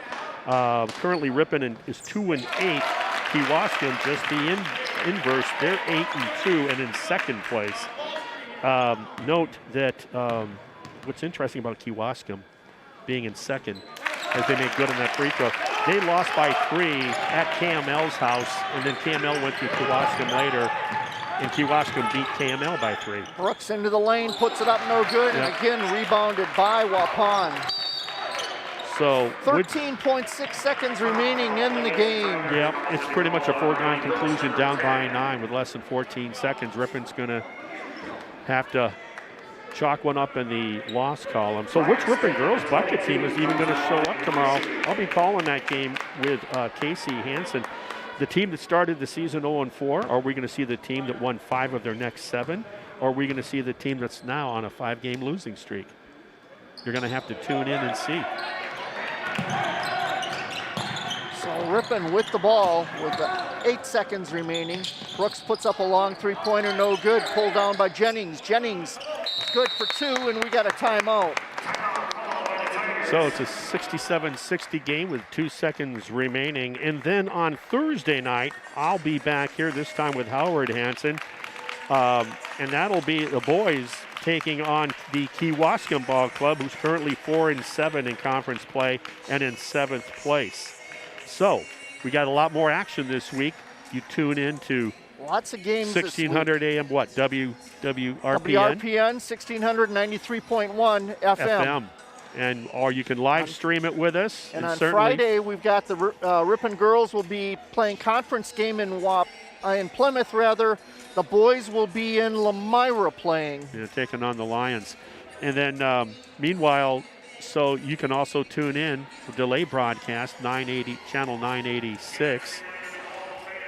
Currently, Ripon is 2-8. Kewaskum just the inverse. They're 8-2 and in second place. Note that what's interesting about Kewaskum being in second as they make good on that free throw. They lost by 3 at KML's house, and then KML went to Kewaskum later, and Kewaskum beat KML by 3. Brooks into the lane, puts it up, no good, and again rebounded by Waupun. So 13.6 seconds remaining in the game. yeah, it's pretty much a foregone conclusion, down by 9 with less than 14 seconds. Ripon's going to have to chalk one up in the loss column. So which Ripon girls bucket team is even going to show up tomorrow? I'll be calling that game with Casey Hansen. The team that started the season 0-4, are we going to see the team that won 5 of their next 7? Or are we going to see the team that's now on a 5-game losing streak? You're going to have to tune in and see. So Ripon with the ball with 8 seconds remaining. Brooks puts up a long three-pointer, no good. Pulled down by Jennings. Jennings good for 2, and we got a timeout. So it's a 67-60 game with 2 seconds remaining. And then on Thursday night, I'll be back here, this time with Howard Hansen. And that'll be the boys taking on the Kewaskum Ball Club, who's currently 4-7 in conference play and in 7th place. So we got a lot more action this week. You tune in to lots of games 1600 AM, what, WRPN? WRPN, 1693.1 FM. And or you can live stream it with us. And on Friday, we've got the Ripon girls will be playing conference game in Plymouth, rather. The boys will be in Lamira playing. Yeah, taking on the Lions. And then meanwhile, so you can also tune in for delay broadcast, channel 986.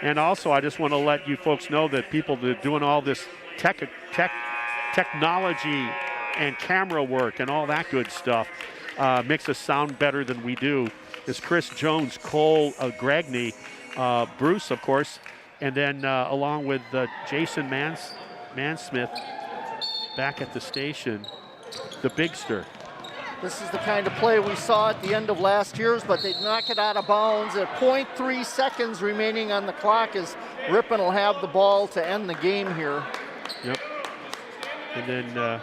And also, I just want to let you folks know that people that are doing all this technology and camera work and all that good stuff makes us sound better than we do is Chris Jones, Cole Gregney, Bruce, of course, and then along with Jason Mansmith back at the station, the Bigster. This is the kind of play we saw at the end of last year's, but they knock it out of bounds at 0.3 seconds remaining on the clock as Ripon will have the ball to end the game here. Yep. And then,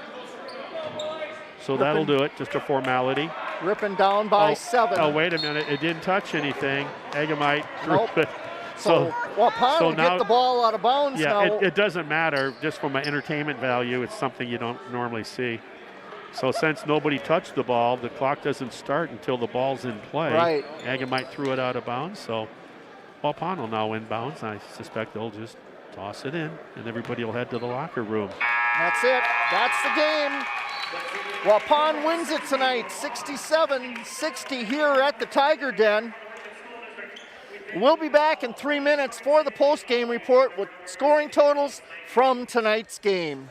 so that'll do it, just a formality. Ripon down by 7. Oh, wait a minute, it didn't touch anything. Agamite threw Nope. it. So Waupun will get the ball out of bounds now. Yeah, it doesn't matter. Just from an entertainment value, it's something you don't normally see. So since nobody touched the ball, the clock doesn't start until the ball's in play. Right. Agamite threw it out of bounds, so Waupun will now inbounds. I suspect they'll just toss it in, and everybody will head to the locker room. That's it. That's the game. Waupun wins it tonight, 67-60 here at the Tiger Den. We'll be back in 3 minutes for the post-game report with scoring totals from tonight's game.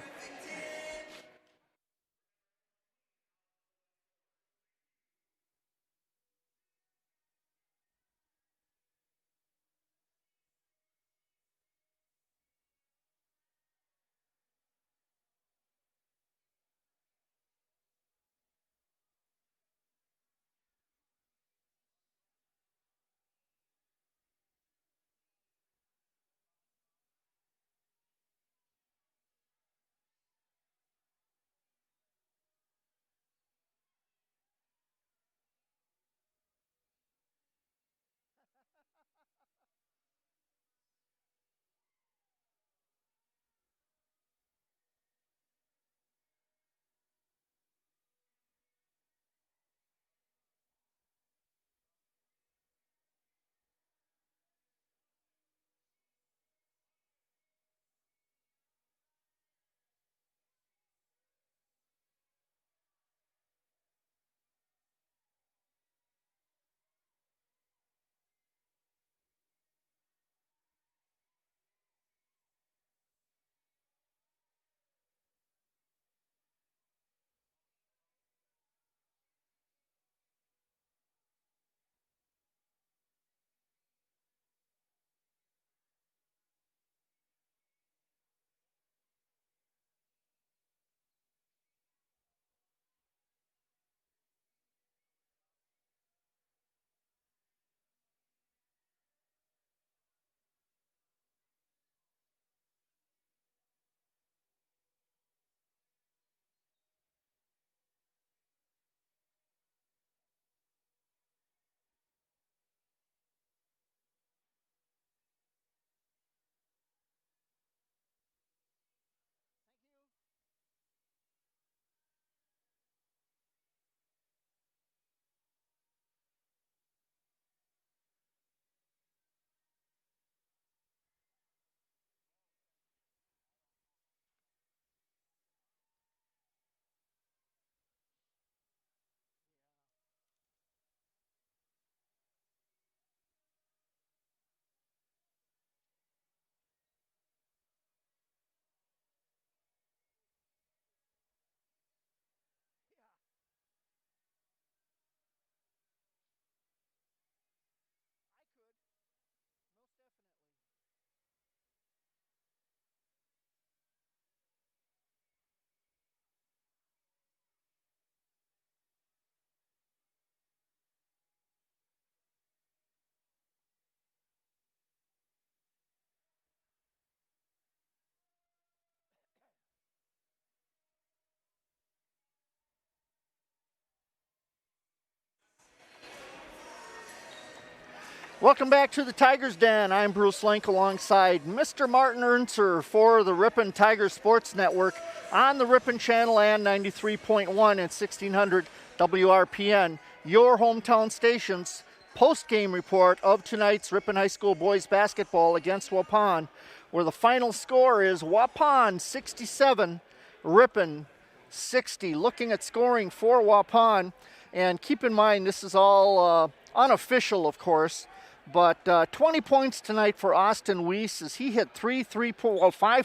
Welcome back to the Tigers Den. I'm Bruce Link alongside Mr. Martin Ernser for the Ripon Tiger Sports Network on the Ripon Channel and 93.1 and 1600 WRPN, your hometown station's post-game report of tonight's Ripon High School boys basketball against Waupun, where the final score is Waupun 67, Ripon 60. Looking at scoring for Waupun, and keep in mind this is all unofficial, of course, but 20 points tonight for Austin Weiss as he hit 5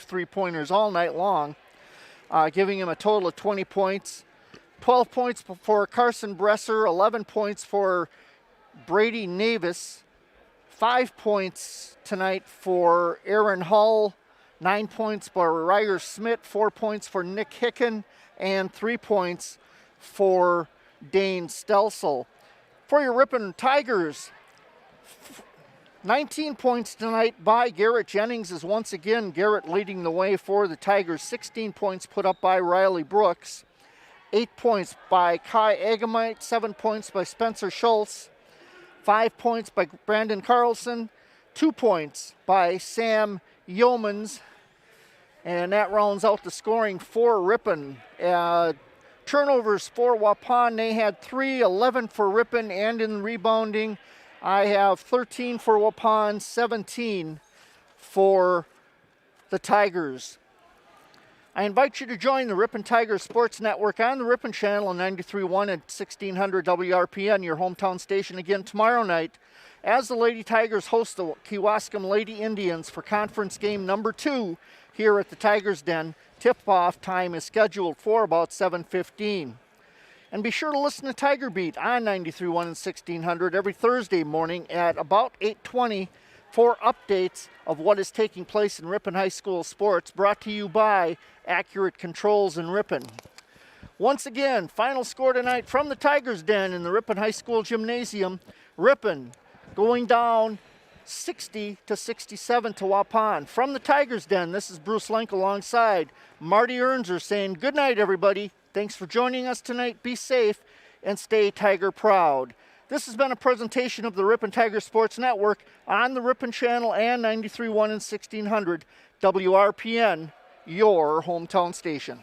three-pointers all night long, giving him a total of 20 points. 12 points for Carson Bresser, 11 points for Brady Navis, 5 points tonight for Aaron Hull, 9 points for Ryer Smith, 4 points for Nick Hicken, and 3 points for Dane Stelsel. For your Ripon Tigers, 19 points tonight by Garrett Jennings is once again Garrett leading the way for the Tigers. 16 points put up by Riley Brooks. 8 points by Kai Agamite. 7 points by Spencer Schultz. 5 points by Brandon Carlson. 2 points by Sam Yeomans. And that rounds out the scoring for Ripon. Turnovers for Waupun, they had 3, 11 for Ripon, and in rebounding, I have 13 for Waupun, 17 for the Tigers. I invite you to join the Ripon Tigers Sports Network on the Ripon Channel on 93.1 and 1600 WRPN, your hometown station, again tomorrow night, as the Lady Tigers host the Kewaskum Lady Indians for conference game number 2 here at the Tigers Den. Tip-off time is scheduled for about 7:15. And be sure to listen to Tiger Beat on 93.1 and 1600 every Thursday morning at about 8:20 for updates of what is taking place in Ripon High School sports, brought to you by Accurate Controls in Ripon. Once again, final score tonight from the Tigers Den in the Ripon High School Gymnasium. Ripon going down 60-67 to Waupun. From the Tigers Den, this is Bruce Link alongside Marty Ernser saying good night, everybody. Thanks for joining us tonight. Be safe and stay Tiger proud. This has been a presentation of the Ripon Tiger Sports Network on the Ripon Channel and 93.1 and 1600 WRPN, your hometown station.